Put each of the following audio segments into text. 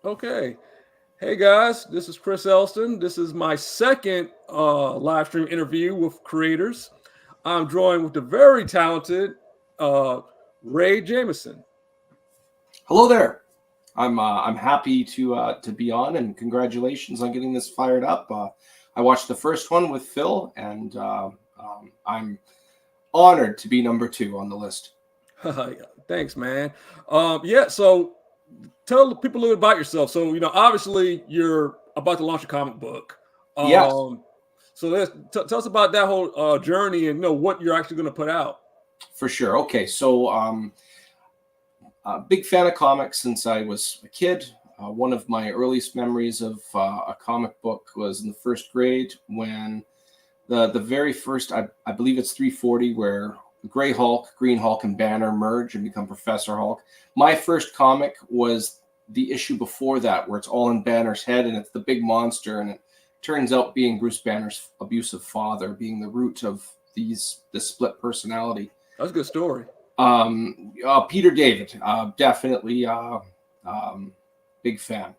Okay. Hey guys, this is Chris Elston. This is my second live stream interview with creators. I'm joined with the very talented uh, Ray Jameson. Hello there. I'm happy to be on, and congratulations on getting this fired up. I watched the first one with Phil, and I'm honored to be number two on the list. Thanks, man. Yeah, so tell the people a little bit about yourself. So, obviously you're about to launch a comic book. Yes, Um, so tell us about that whole journey and what you're actually going to put out. for sure. Okay, so big fan of comics since I was a kid. One of my earliest memories of a comic book was in the first grade when the very first I believe it's 340 where Gray Hulk, Green Hulk, and Banner merge and become Professor Hulk. My first comic was the issue before that where it's all in Banner's head and it's the big monster, and it turns out being Bruce Banner's abusive father, being the root of this split personality. That's a good story. Peter David, definitely um, big fan.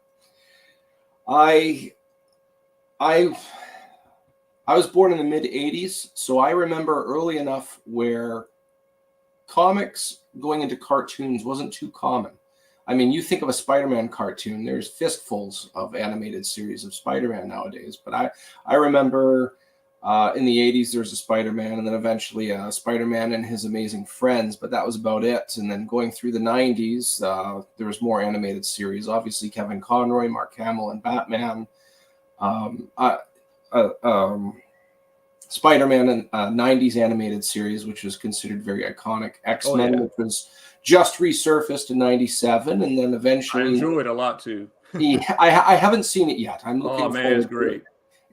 I I I was born in the mid 80s, so I remember early enough where comics going into cartoons wasn't too common. I mean, you think of a Spider-Man cartoon, there's fistfuls of animated series of Spider-Man nowadays, but I remember in the 80s there's a Spider-Man, and then eventually Spider-Man and his amazing friends, but that was about it. And then going through the 90s, there was more animated series, obviously Kevin Conroy, Mark Hamill, and Batman. Um, I, um, Spider-Man and 90s animated series, which was considered very iconic. Oh X-Men, yeah, which was just resurfaced in 97, and then I eventually enjoy it a lot too. yeah, I haven't seen it yet. I'm Oh looking man, it's forward to it.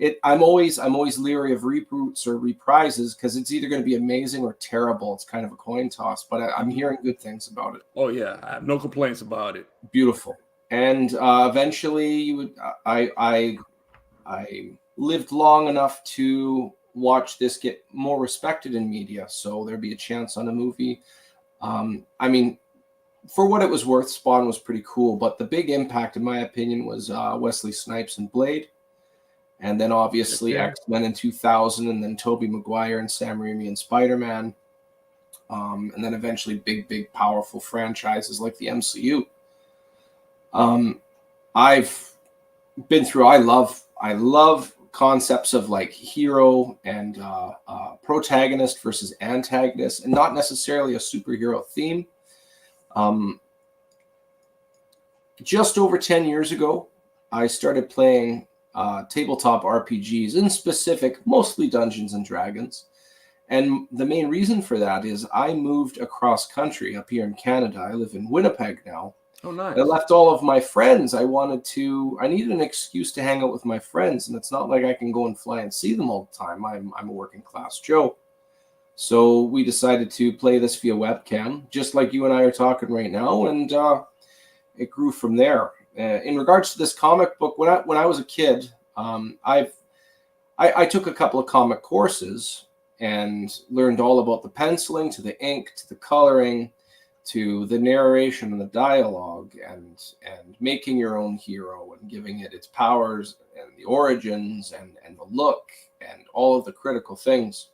great. I'm always leery of reboots or reprises because it's either going to be amazing or terrible. It's kind of a coin toss, but I'm Mhm. hearing good things about it. Oh yeah, I have no complaints about it. Beautiful. And eventually, I lived long enough to watch this get more respected in media, so there'd be a chance on a movie. I mean, for what it was worth, Spawn was pretty cool, but the big impact, in my opinion, was Wesley Snipes and Blade, and then Heck obviously yeah. X Men in 2000, and then Tobey Maguire and Sam Raimi and Spider Man, and then eventually big, powerful franchises like the MCU. Um, I've been through. I love concepts of like hero and protagonist versus antagonist, and not necessarily a superhero theme. Um, just over 10 years ago, I started playing tabletop RPGs, in specific, mostly Dungeons and Dragons. And the main reason for that is I moved across country up here in Canada. I live in Winnipeg now. Oh I nice. left all of my friends. I needed an excuse to hang out with my friends. And it's not like I can go and fly and see them all the time. I'm a working class Joe. So we decided to play this via webcam, just like you and I are talking right now. And it grew from there. In regards to this comic book, when I was a kid, I took a couple of comic courses and learned all about the penciling to the ink to the coloring to the narration and the dialogue and making your own hero and giving it its powers and the origins and the look and all of the critical things.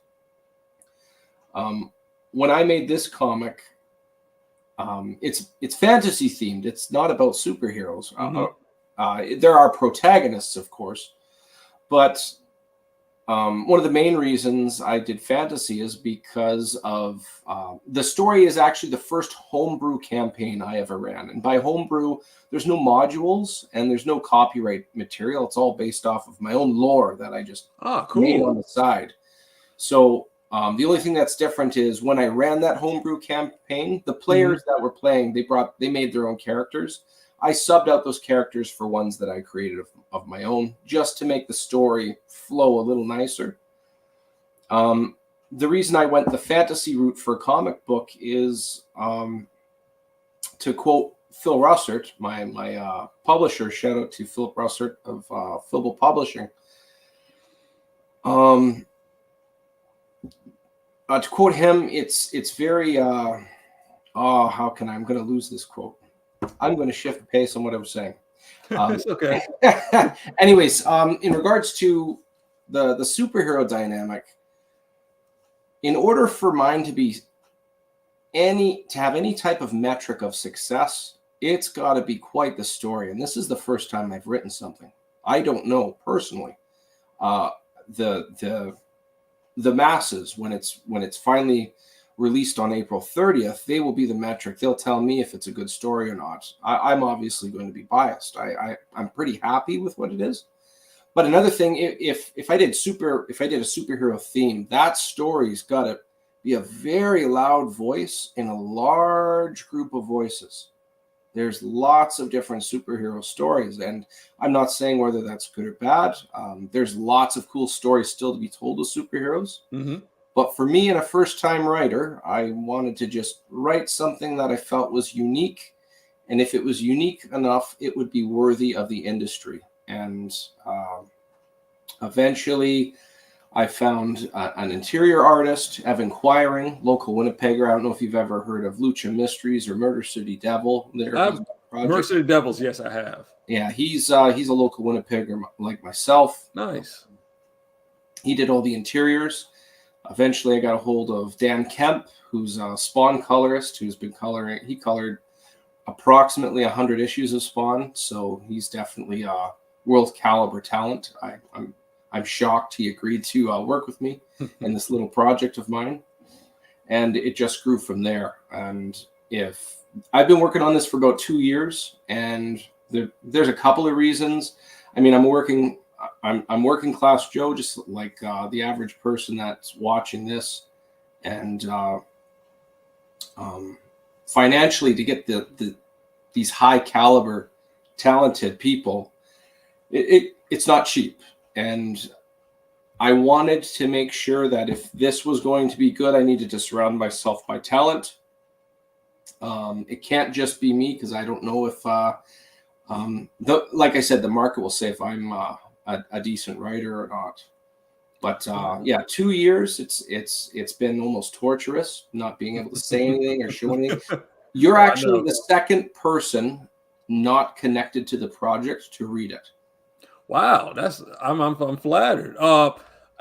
Um, when I made this comic, it's fantasy themed. It's not about superheroes. Hmm. There are protagonists, of course, but one of the main reasons I did fantasy is because of the story is actually the first homebrew campaign I ever ran. And by homebrew, there's no modules and there's no copyright material. It's all based off of my own lore that I just Ah, made on cool. the side. So the only thing that's different is when I ran that homebrew campaign, the Hmm. players that were playing, they made their own characters. I subbed out those characters for ones that I created of my own, just to make the story flow a little nicer. Um, the reason I went the fantasy route for a comic book is to quote Phil Russert, my publisher. Shout out to Philip Russert of Philbo Publishing. Um, to quote him, it's very oh, how can I'm going to lose this quote? I'm going to shift pace on what I was saying. It's okay. Anyways, in regards to the superhero dynamic, in order for mine to be to have any type of metric of success, it's got to be quite the story. And this is the first time I've written something. I don't know personally. The masses, when it's finally released on April 30th, they will be the metric. They'll tell me if it's a good story or not. I'm obviously going to be biased. I'm pretty happy with what it is. But another thing, if I did a superhero theme, that story's got to be a very loud voice in a large group of voices. There's lots of different superhero stories, and I'm not saying whether that's good or bad. There's lots of cool stories still to be told with superheroes. Mm-hmm. But for me, and a first-time writer, I wanted to just write something that I felt was unique. And if it was unique enough, it would be worthy of the industry. And eventually, I found an interior artist, Evan Quiring, local Winnipegger. I don't know if you've ever heard of Lucha Mysteries or Murder City Devil. Murder City Devils, yes, I have. Yeah, he's a local Winnipegger like myself. Nice. He did all the interiors. Eventually, I got a hold of Dan Kemp, who's a Spawn colorist, who's been coloring. He colored approximately 100 issues of Spawn, so he's definitely a world caliber talent. I'm shocked he agreed to work with me in this little project of mine, and it just grew from there. And if I've been working on this for about 2 years, and there's a couple of reasons. I mean, I'm working class Joe, just like the average person that's watching this, and financially, to get these high caliber, talented people, it's not cheap. And I wanted to make sure that if this was going to be good, I needed to surround myself by talent. It can't just be me, because I don't know if, like I said, the market will say if I'm a decent writer or not. But yeah, 2 years, it's been almost torturous not being able to say anything or show anything. You're actually the second person not connected to the project to read it. Wow, I'm flattered.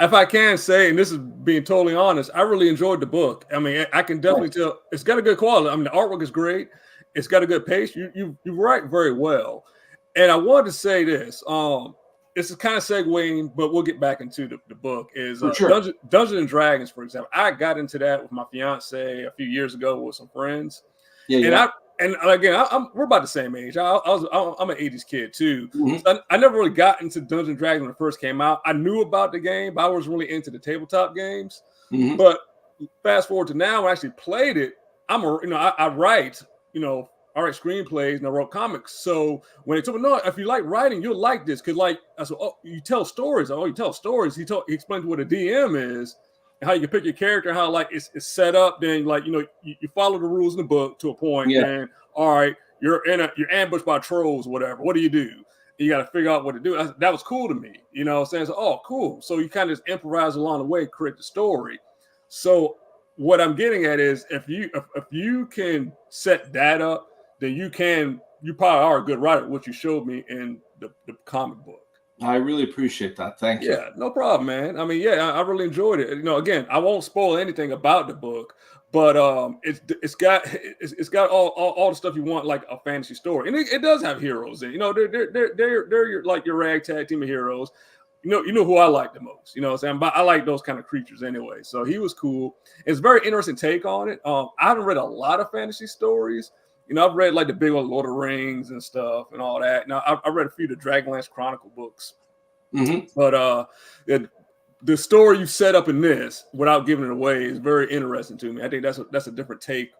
If I can say, and this is being totally honest, I really enjoyed the book. I mean, I can definitely tell it's got a good quality. I mean, the artwork is great. It's got a good pace. You write very well. And I wanted to say this. This is kind of segueing, but we'll get back into the book. Is sure. Dungeons and Dragons, for example. I got into that with my fiance a few years ago with some friends. Yeah. And again, we're about the same age. I'm an 80s kid too. Mm-hmm. So I never really got into Dungeons and Dragons when it first came out. I knew about the game, but I was really into the tabletop games. Mm-hmm. But fast forward to now, when I actually played it, I write, I write screenplays and I wrote comics. So when they told me, no, if you like writing, you'll like this. Cause like I said, oh, you tell stories. Oh, you tell stories. He explained what a DM is. How you can pick your character, how like it's set up, then like you follow the rules in the book to a point, and all right, you're ambushed by trolls or whatever. What do? You got to figure out what to do. That was cool to me, saying, so, oh, cool. So you kind of just improvise along the way, create the story. So what I'm getting at is if you can set that up, then you probably are a good writer, what you showed me in the comic book. I really appreciate that. Thank you. Yeah, no problem, man. I mean, yeah, I really enjoyed it. Again, I won't spoil anything about the book, but it's got all the stuff you want, like a fantasy story, and it does have heroes. And they're your ragtag team of heroes. You know who I like the most. You know what I'm saying? But I like those kind of creatures anyway. So he was cool. It's a very interesting take on it. I haven't read a lot of fantasy stories. I've read like the big one, Lord of the Rings and stuff and all that. Now I read a few of the Dragonlance Chronicle books, but the story you set up in this, without giving it away, is very interesting to me. I think that's a different take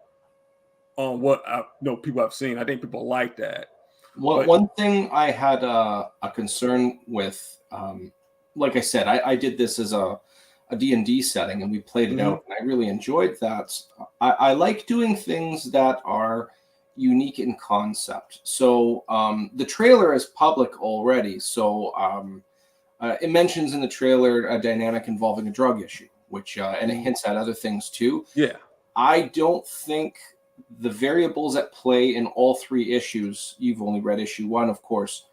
on what I know people have seen. I think people like that. One thing I had a concern with, like I said, I did this as a D&D setting, and we played it out, and I really enjoyed that. I like doing things that are unique in concept. So the trailer is public already. So it mentions in the trailer a dynamic involving a drug issue, which and it hints at other things too. Yeah. I don't think the variables at play in all 3 issues. You've only read issue 1, of course.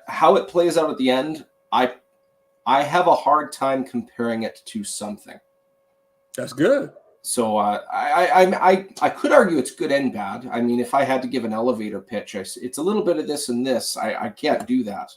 How it plays out at the end, I have a hard time comparing it to something. That's good. So I could argue it's good and bad. I mean, if I had to give an elevator pitch, it's a little bit of this and this. I can't do that.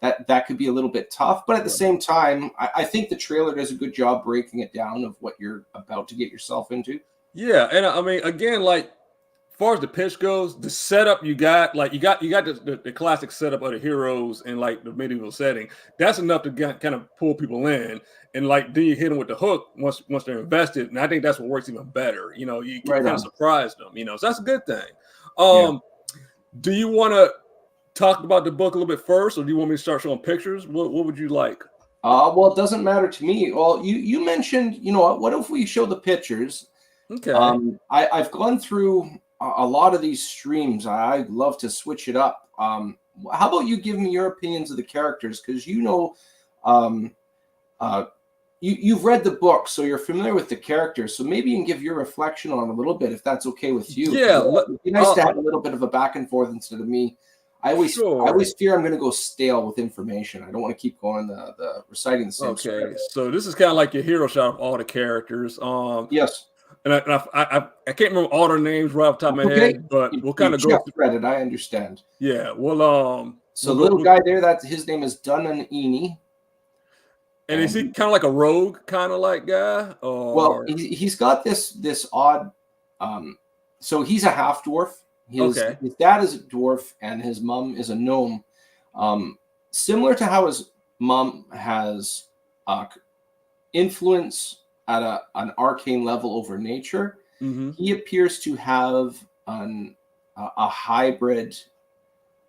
That could be a little bit tough. But at the same time, I think the trailer does a good job breaking it down of what you're about to get yourself into. Yeah, and I mean, again, like, as far as the pitch goes, the setup you got the classic setup of the heroes in like the medieval setting. That's enough to kind of pull people in, and like then you hit them with the hook once they're invested. And I think that's what works even better. You know, you Right kind on. of surprise them. You know, so that's a good thing. Yeah. Do you want to talk about the book a little bit first, or do you want me to start showing pictures? What would you like? Well, it doesn't matter to me. Well, you mentioned, you know, what if we show the pictures? Okay. I've gone through a lot of these streams. I love to switch it up. How about you give me your opinions of the characters? Because you know, you've read the book, so you're familiar with the characters. So maybe you can give your reflection on it a little bit, if that's okay with you. Yeah, It'd be nice to have a little bit of a back and forth instead of me. I always fear I'm going to go stale with information. I don't want to keep going the reciting the same script. So this is kind of like your hero shot of all the characters. Yes. And I can't remember all their names right off the top of my head, but we'll kind of go through it. I understand. Yeah. Well, so the little guy there, his name is Dunnan-Eni. And is he kind of like a rogue kind of like guy? Or... Well, he's got this odd. So he's a half dwarf. His dad is a dwarf and his mom is a gnome. Similar to how his mom has influence at an arcane level over nature, he appears to have a hybrid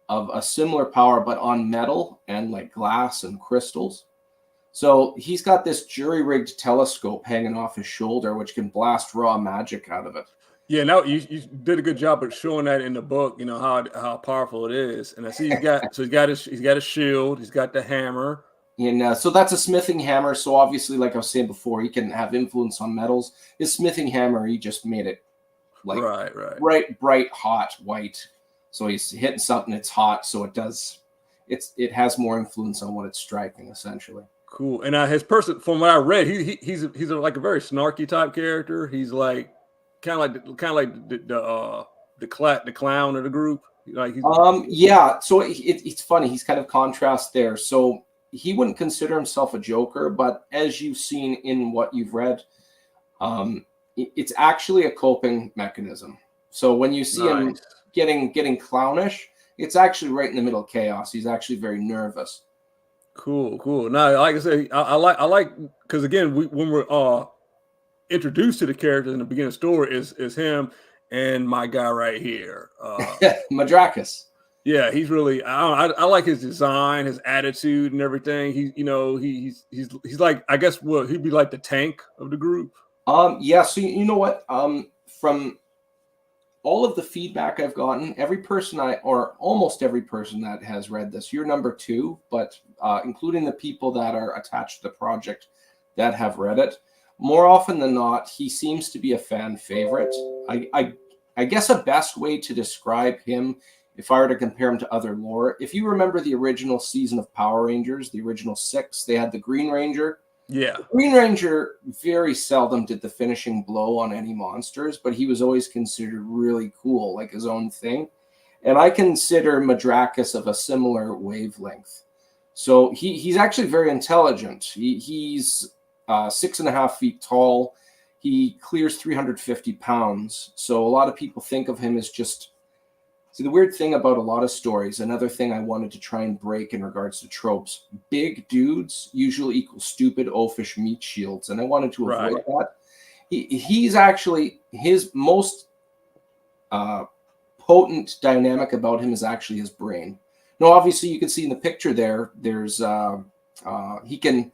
of a similar power, but on metal and like glass and crystals. So he's got this jury-rigged telescope hanging off his shoulder, which can blast raw magic out of it. Yeah, now you did a good job of showing that in the book. You know how powerful it is, and I see he's got a shield, he's got the hammer, and so that's a smithing hammer. So obviously, like I was saying before, he can have influence on metals. His smithing hammer, he just made it like bright hot white. So he's hitting something that's hot, so it has more influence on what it's striking essentially. Cool. And his person, from what I read, he's like a very snarky type character. He's like kind of like the clown of the group. Like yeah. So it's funny. He's kind of contrast there. So he wouldn't consider himself a joker, but as you've seen in what you've read, it's actually a coping mechanism. So when you see him getting clownish, it's actually right in the middle of chaos. He's actually very nervous. Cool. Now, like I said, I like because again, when we're introduced to the character in the beginning of the story is him and my guy right here, Madcaps. Yeah, he's really I like his design, his attitude, and everything. He's like, I guess he'd be like the tank of the group. Yeah. So you know what? From all of the feedback I've gotten, almost every person that has read this, you're number 2, but including the people that are attached to the project that have read it, more often than not, he seems to be a fan favorite. I guess a best way to describe him, if I were to compare him to other lore, if you remember the original season of Power Rangers, the original 6, they had the Green Ranger. Yeah. The Green Ranger very seldom did the finishing blow on any monsters, but he was always considered really cool, like his own thing. And I consider Madcaps of a similar wavelength. So he's actually very intelligent. He's 6.5 feet tall. He clears 350 pounds. So a lot of people think of him as just... See, the weird thing about a lot of stories, another thing I wanted to try and break in regards to tropes, big dudes usually equal stupid, oafish meat shields, and I wanted to avoid that. He's actually, his most potent dynamic about him is actually his brain. Now, obviously, you can see in the picture there's he can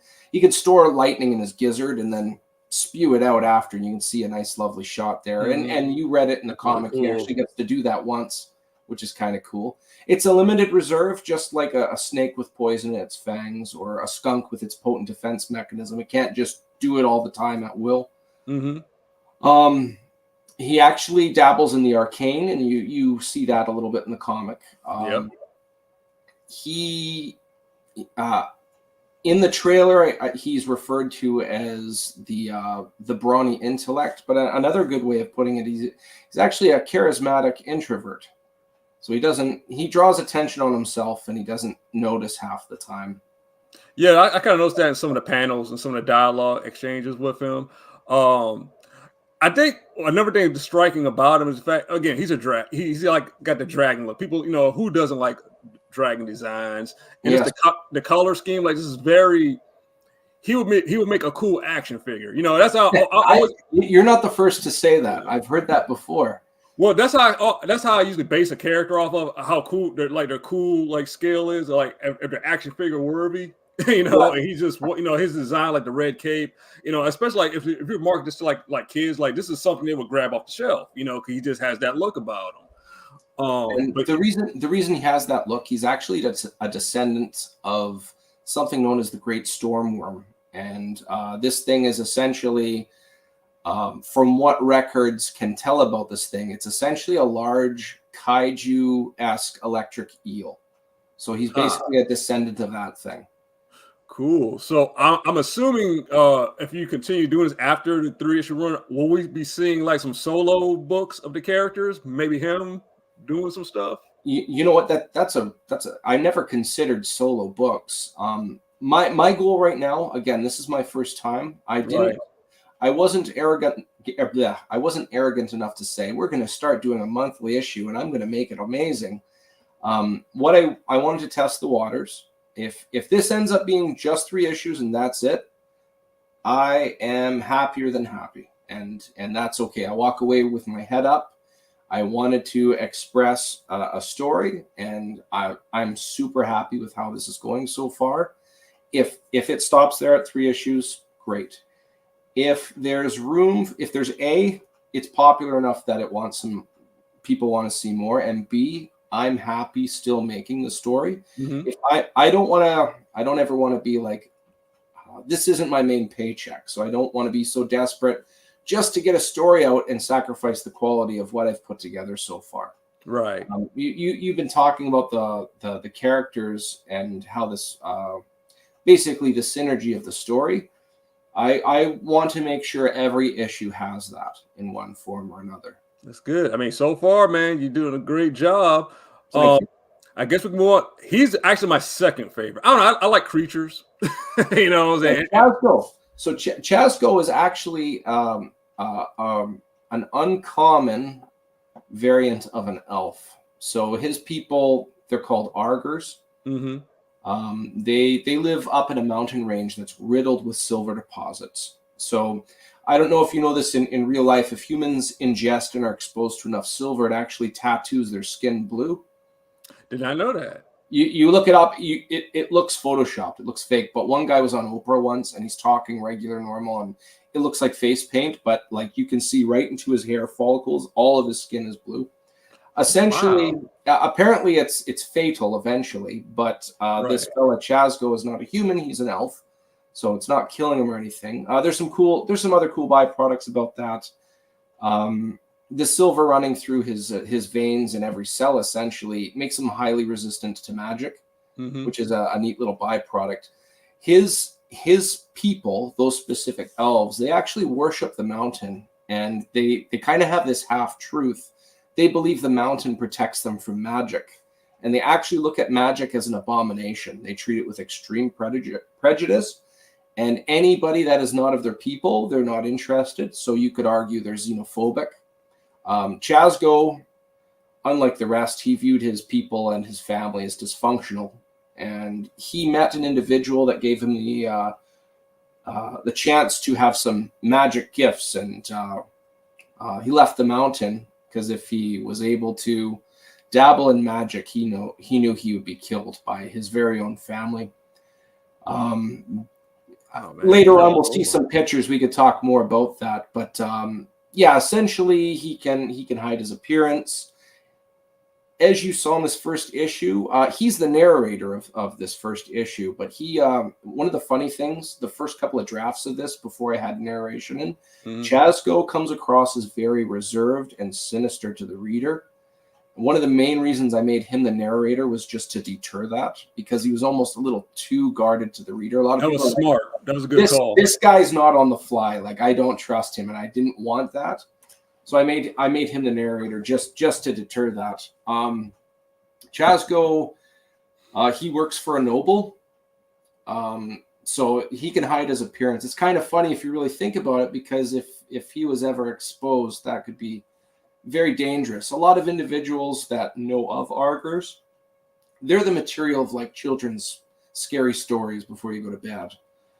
store lightning in his gizzard and then spew it out after, and you can see a nice, lovely shot there. And you read it in the comic. He actually gets to do that once, which is kind of cool. It's a limited reserve, just like a snake with poison in its fangs or a skunk with its potent defense mechanism. It can't just do it all the time at will. He actually dabbles in the arcane, and you see that a little bit in the comic. Yep. He in the trailer, he's referred to as the brawny intellect, but another good way of putting it, he's actually a charismatic introvert. So he draws attention on himself, and he doesn't notice half the time. Yeah, I kind of noticed that in some of the panels and some of the dialogue exchanges with him. I think another thing that's striking about him is the fact, again, he's a drag. He's like got the dragon look. People, who doesn't like dragon designs? And Yes. it's the color scheme. Like, this is very. He would make a cool action figure. That's how I always. You're not the first to say that. I've heard that before. Well, that's how I usually base a character off of how cool their cool like scale is. Like, if the action figure worthy. And he's just his design, like the red cape, especially like if you market this to like kids, like this is something they would grab off the shelf, because he just has that look about him. But the reason he has that look, he's actually a descendant of something known as the Great Stormworm, and this thing is essentially, from what records can tell about this thing, it's essentially a large kaiju-esque electric eel. So he's basically a descendant of that thing. Cool. So I'm assuming if you continue doing this after the 3-issue run, will we be seeing like some solo books of the characters? Maybe him doing some stuff. You know what? That's I never considered solo books. My goal right now, again, this is my first time. I wasn't arrogant. Yeah, I wasn't arrogant enough to say we're going to start doing a monthly issue and I'm going to make it amazing. What I wanted to test the waters. If this ends up being just 3 issues and that's it, I am happier than happy, and that's okay. I walk away with my head up. I wanted to express a story, and I'm super happy with how this is going so far. If it stops there at 3 issues, great. If there's room, it's popular enough that people want to see more, and B, I'm happy still making the story. Mm-hmm. If I don't ever want to be like, this isn't my main paycheck, so I don't want to be so desperate just to get a story out and sacrifice the quality of what I've put together so far. Right. You've been talking about the characters and how this basically the synergy of the story. I want to make sure every issue has that in one form or another. That's good. I mean, so far, man, you're doing a great job. I guess we can move on. He's actually my second favorite. I don't know. I like creatures. You know what I'm saying? Chazgo. So Chazgo is actually an uncommon variant of an elf. So his people, they're called Argers. Mm-hmm. They live up in a mountain range that's riddled with silver deposits. So I don't know if you know this in real life. If humans ingest and are exposed to enough silver, it actually tattoos their skin blue. Did not know that. You look it up. It looks photoshopped. It looks fake. But one guy was on Oprah once, and he's talking regular, normal, and it looks like face paint. But like you can see right into his hair follicles. All of his skin is blue. Essentially, apparently it's fatal eventually. But this fella Chazgo is not a human. He's an elf. So it's not killing him or anything. There's some other cool byproducts about that. The silver running through his veins in every cell essentially makes him highly resistant to magic, which is a neat little byproduct. His people, those specific elves, they actually worship the mountain, and they kind of have this half truth. They believe the mountain protects them from magic, and they actually look at magic as an abomination. They treat it with extreme prejudice. And anybody that is not of their people, they're not interested. So you could argue they're xenophobic. Chazgo, unlike the rest, he viewed his people and his family as dysfunctional. And he met an individual that gave him the chance to have some magic gifts. And he left the mountain because if he was able to dabble in magic, he knew he would be killed by his very own family. Later on, we'll see some pictures. We could talk more about that, but yeah, essentially, he can hide his appearance. as you saw in this first issue, he's the narrator of this first issue. But he, one of the funny things, the first couple of drafts of this, before I had narration in, Chazgo comes across as very reserved and sinister to the reader. One of the main reasons I made him the narrator was just to deter that, because he was almost a little too guarded to the reader. A lot of that people was smart. That was a good call. This guy's not on the fly. Like, I don't trust him, and I didn't want that. So I made him the narrator just to deter that. Chazgo, he works for a noble, so he can hide his appearance. It's kind of funny if you really think about it, because if he was ever exposed, that could be very dangerous. A lot of individuals that know of Argers, they're the material of like children's scary stories before you go to bed.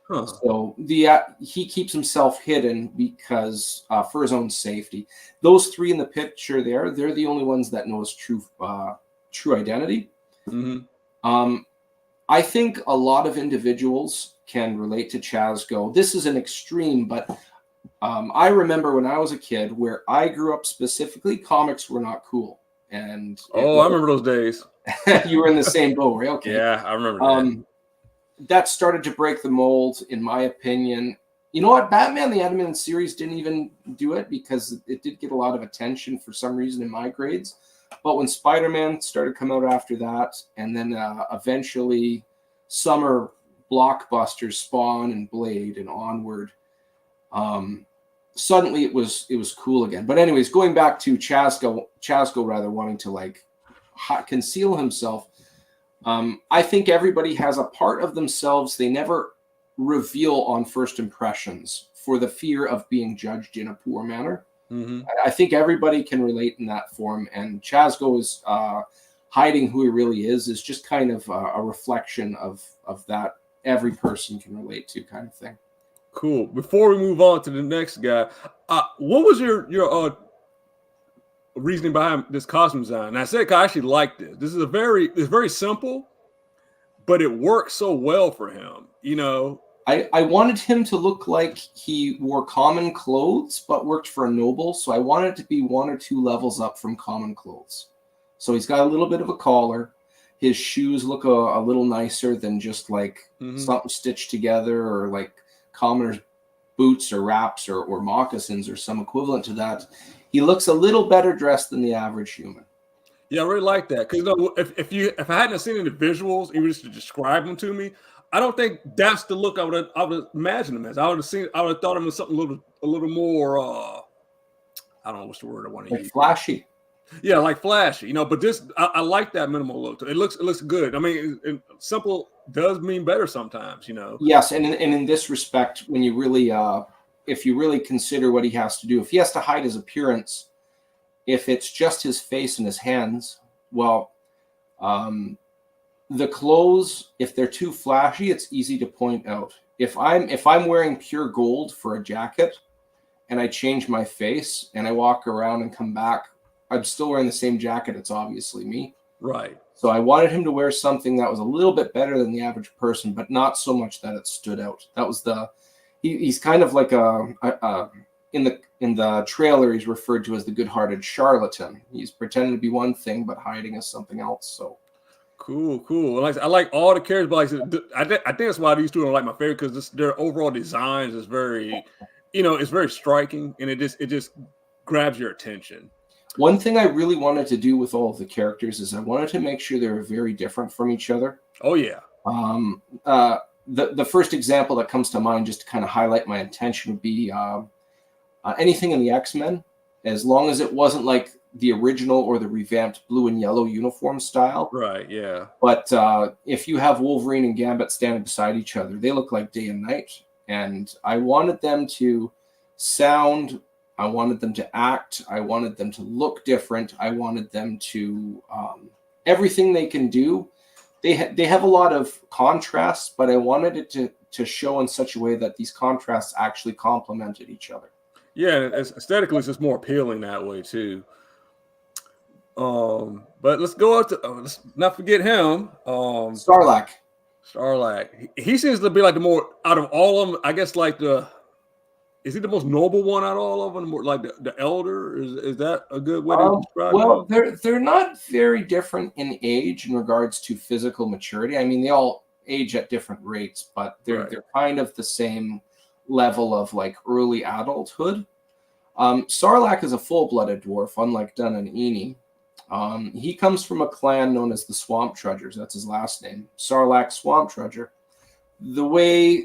Huh. So he keeps himself hidden because for his own safety. Those three in the picture there, they're the only ones that know his true identity. I think a lot of individuals can relate to Chazgo. This is an extreme, but I remember when I was a kid, where I grew up specifically, comics were not cool. And I remember those days. You were in the same boat, right? Okay. Yeah, I remember that. That started to break the mold, in my opinion. You know what? Batman the Animated Series didn't even do it, because it did get a lot of attention for some reason in my grades. But when Spider-Man started coming out after that, and then eventually summer blockbusters, Spawn and Blade and onward, suddenly it was cool again. But anyways, going back to Chazgo rather wanting to like conceal himself. I think everybody has a part of themselves they never reveal on first impressions for the fear of being judged in a poor manner. I think everybody can relate in that form, and Chazgo is hiding who he really is just kind of a reflection of that every person can relate to, kind of thing. Cool. Before we move on to the next guy, what was your reasoning behind this costume design? And I said I actually like this. This is it's very simple, but it works so well for him. You know, I wanted him to look like he wore common clothes but worked for a noble. So I wanted it to be 1 or 2 levels up from common clothes. So he's got a little bit of a collar. His shoes look a little nicer than just like something stitched together, or like commoner's boots or wraps or moccasins or some equivalent to that. He looks a little better dressed than the average human. Yeah, I really like that, because if I hadn't seen any visuals, even just to describe them to me, I don't think that's the look I would imagine him as. I would have thought him as something a little more. I don't know what's the word I want to use. Flashy. Yeah, like flashy, you know. But this, I like that minimal look. It looks good. I mean, simple does mean better sometimes, you know. Yes, and in this respect, when you really, if you really consider what he has to do, if he has to hide his appearance, if it's just his face and his hands, well, the clothes, if they're too flashy, it's easy to point out. If I'm wearing pure gold for a jacket, and I change my face and I walk around and come back, I'm still wearing the same jacket. It's obviously me. Right. So I wanted him to wear something that was a little bit better than the average person, but not so much that it stood out. That was he's kind of like in the trailer, he's referred to as the good-hearted charlatan. He's pretending to be one thing, but hiding as something else. So cool. I like all the characters, but I think that's why these two are like my favorite, because their overall designs is very, it's very striking, and it just grabs your attention. One thing I really wanted to do with all of the characters is I wanted to make sure they were very different from each other. Oh, yeah. The first example that comes to mind, just to kind of highlight my intention, would be anything in the X-Men, as long as it wasn't like the original or the revamped blue and yellow uniform style. Right, yeah. But if you have Wolverine and Gambit standing beside each other, they look like day and night. And I wanted them to sound... I wanted them to act. I wanted them to look different. I wanted them to everything they can do. They have a lot of contrasts, but I wanted it to show in such a way that these contrasts actually complemented each other. Yeah, aesthetically, it's just more appealing that way too. But let's go up to let's not forget him. Starlack. He seems to be like the more out of all of them. I guess like the. is he the most noble one out of all of them? More like the elder? Is that a good way to describe Well, him? they're not very different in age in regards to physical maturity. I mean, they all age at different rates, but Right. they're kind of the same level of like early adulthood. Sarlacc is a full-blooded dwarf, unlike Dun and Eni. He comes from a clan known as the Swamp Trudgers. That's his last name, Sarlacc Swamp Trudger. The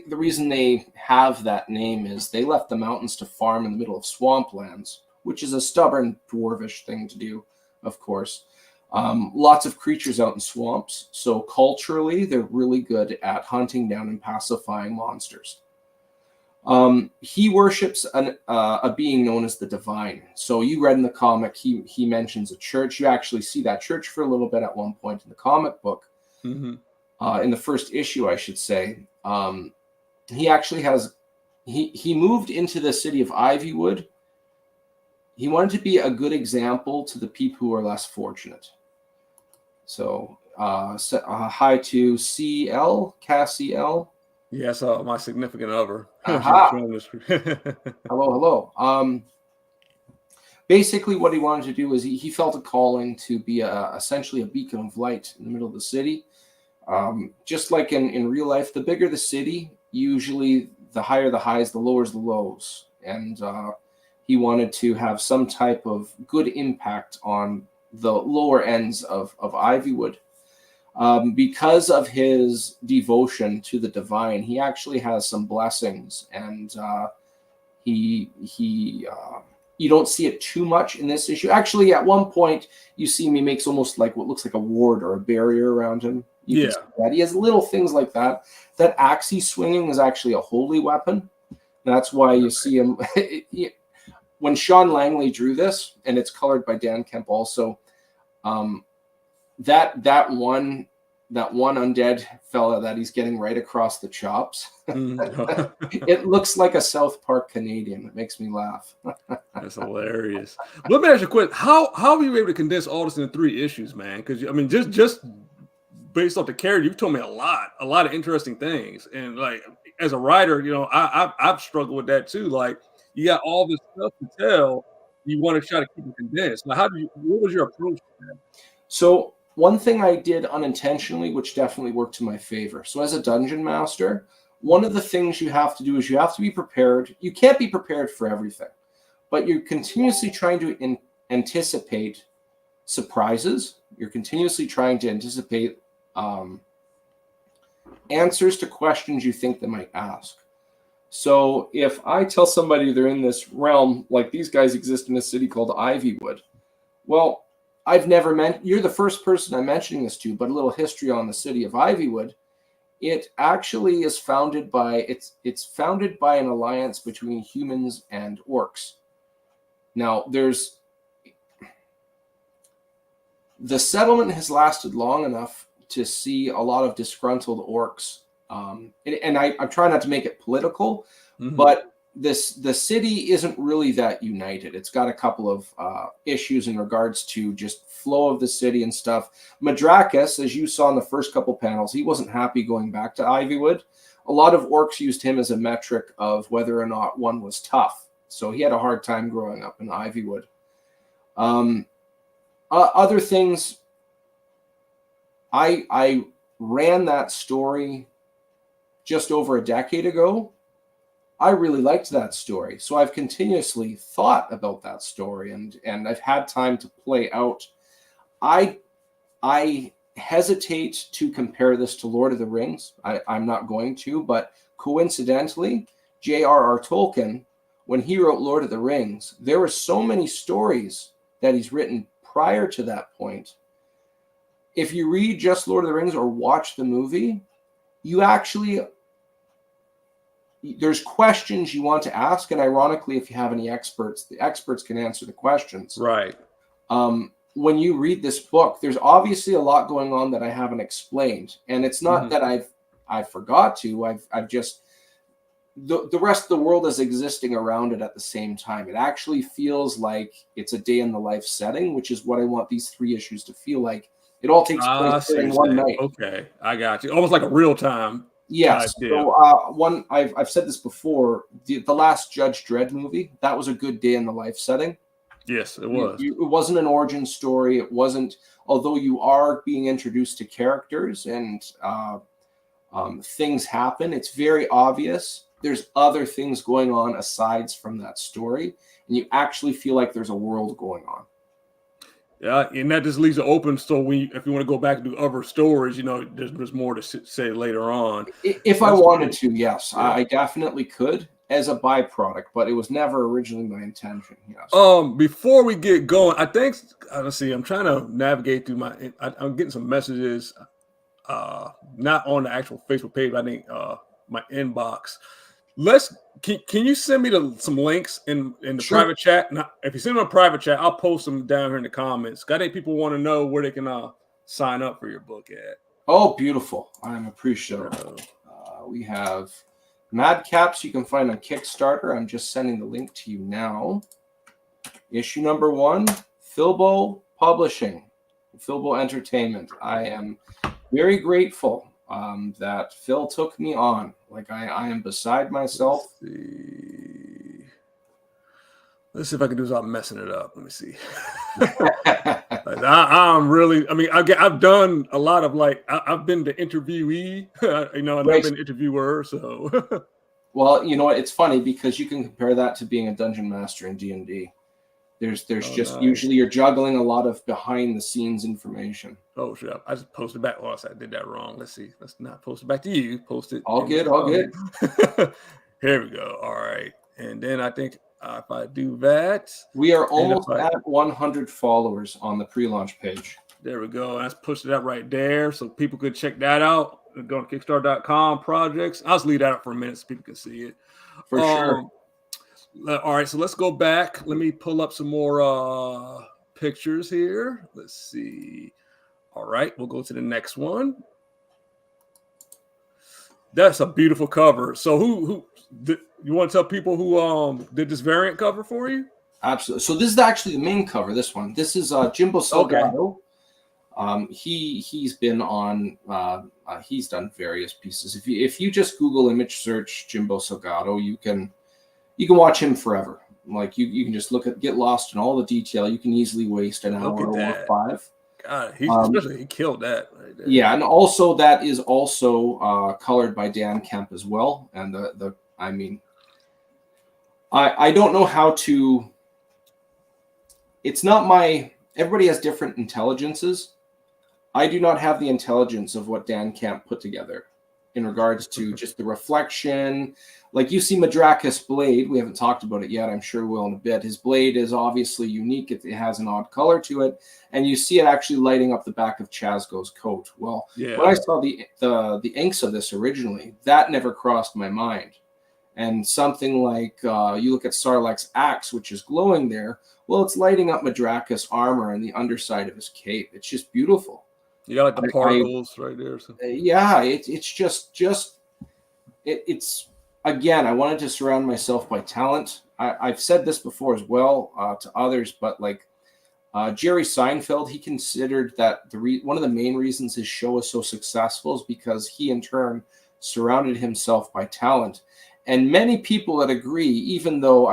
reason they have that name is they left the mountains to farm in the middle of swamplands, which is a stubborn dwarvish thing to do, of course. Lots of creatures out in swamps, so culturally they're really good at hunting down and pacifying monsters. He worships a being known as the Divine. So you read in the comic, he mentions a church. You actually see that church for a little bit at one point in the comic book. Mm-hmm. In the first issue, I should say. He actually has, he moved into the city of Ivywood. He wanted to be a good example to the people who are less fortunate. So, hi to CL, Cassiel. Yes, my significant other. Aha. Hello. Basically, what he wanted to do is he felt a calling to be essentially a beacon of light in the middle of the city. Just like in real life, the bigger the city, usually the higher the highs, the lower the lows. And he wanted to have some type of good impact on the lower ends of Ivywood. Because of his devotion to the divine, he actually has some blessings, and you don't see it too much in this issue. Actually, at one point, you see him, he makes almost like what looks like a ward or a barrier around him. You can see that. He has little things like that. That axe he's swinging is actually a holy weapon. That's why you see him. When Sean Langley drew this, and it's colored by Dan Kemp also, that one undead fella that he's getting right across the chops, it looks like a South Park Canadian. It makes me laugh. That's hilarious. Let me ask you a question. How were you able to condense all this into 3 issues, man? Because I mean, just based off the character, you've told me a lot of interesting things. And like as a writer, you know, I've struggled with that too. Like you got all this stuff to tell, you want to try to keep it condensed. Now, what was your approach to that? So one thing I did unintentionally, which definitely worked to my favor. So as a dungeon master, one of the things you have to do is you have to be prepared. You can't be prepared for everything, but you're continuously trying to anticipate surprises. You're continuously trying to anticipate answers to questions you think they might ask. So if I tell somebody they're in this realm, like these guys exist in a city called Ivywood, well, I've never you're the first person I'm mentioning this to, but a little history on the city of Ivywood. It actually is founded by it's founded by an alliance between humans and orcs. Now, the settlement has lasted long enough to see a lot of disgruntled orcs. And I'm trying not to make it political, but the city isn't really that united. It's got a couple of issues in regards to just flow of the city and stuff. Madrakis, as you saw in the first couple panels, he wasn't happy going back to Ivywood. A lot of orcs used him as a metric of whether or not one was tough. So he had a hard time growing up in Ivywood. Other things, I ran that story just over a decade ago. I really liked that story. So I've continuously thought about that story and I've had time to play out. I hesitate to compare this to Lord of the Rings. I'm not going to, but coincidentally, J.R.R. Tolkien, when he wrote Lord of the Rings, there were so many stories that he's written prior to that point. If you read just Lord of the Rings or watch the movie, there's questions you want to ask, and ironically, if you have any experts, the experts can answer the questions. Right. When you read this book, there's obviously a lot going on that I haven't explained, and it's not that I forgot to. I've just the rest of the world is existing around it at the same time. It actually feels like it's a day in the life setting, which is what I want these 3 issues to feel like. It all takes place during one night. Okay, I got you. Almost like a real time. Yes. Yeah. So one, I've said this before. The last Judge Dredd movie, that was a good day in the life setting. Yes, it was. It wasn't an origin story. It wasn't. Although you are being introduced to characters and things happen, it's very obvious there's other things going on aside from that story, and you actually feel like there's a world going on. Yeah, and that just leaves it open. So if you want to go back and do other stories, there's more to say later on. If I wanted to, yes, Yeah. I definitely could as a byproduct, but it was never originally my intention. Yes. Before we get going, I think let's see. I'm trying to navigate through I'm getting some messages, not on the actual Facebook page, but I think my inbox. Can you send me some links in the Sure. private chat? Now, if you send them a private chat, I'll post them down here in the comments. I think people want to know where they can sign up for your book at. Oh, beautiful! I'm appreciative. We have Madcaps. You can find on Kickstarter. I'm just sending the link to you now. Issue number 1, Filbo Publishing, Filbo Entertainment. I am very grateful that Phil took me on. Like I am beside myself. Let's see if I can do this without messing it up. Let me see. I'm really. I mean, I've done a lot of I've been the interviewee. I've Right. been the interviewer. So. Well, you know what? It's funny because you can compare that to being a dungeon master in D&D. There's just nice. Usually you're juggling a lot of behind the scenes information. Oh, shit. I just posted back. Oh, I did that wrong. Let's see. Let's not post it back to you. Post it. All good. Here we go. All right. And then I think if I do that. We are almost at 100 followers on the pre-launch page. There we go. Let's push it up right there so people could check that out. Go to Kickstarter.com projects. I'll just leave that up for a minute so people can see it. For sure. All right, so let's go back. Let me pull up some more pictures here. Let's see. All right, we'll go to the next one. That's a beautiful cover. So who you want to tell people who did this variant cover for you? Absolutely. So this is actually the main cover, this one. This is Jimbo Salgado. Okay. He's been on he's done various pieces. If you just Google image search Jimbo Salgado, you can watch him forever. Like you can just get lost in all the detail. You can easily waste an hour or 5. God, he killed that right there. Yeah, and also that is also colored by Dan Kemp as well. And I don't know how to. It's not my. Everybody has different intelligences. I do not have the intelligence of what Dan Kemp put together in regards to just the reflection. Like you see Madrakis' blade. We haven't talked about it yet. I'm sure we'll in a bit. His blade is obviously unique. It has an odd color to it. And you see it actually lighting up the back of Chazgo's coat. Well, when I saw the inks of this originally, that never crossed my mind. And something like you look at Sarlacc's axe, which is glowing there. Well, it's lighting up Madrakis' armor and the underside of his cape. It's just beautiful. You got like the particles right there. So. Yeah, it's just it's again. I wanted to surround myself by talent. I've said this before as well to others, but like Jerry Seinfeld, he considered that one of the main reasons his show is so successful is because he in turn surrounded himself by talent. And many people that agree, even though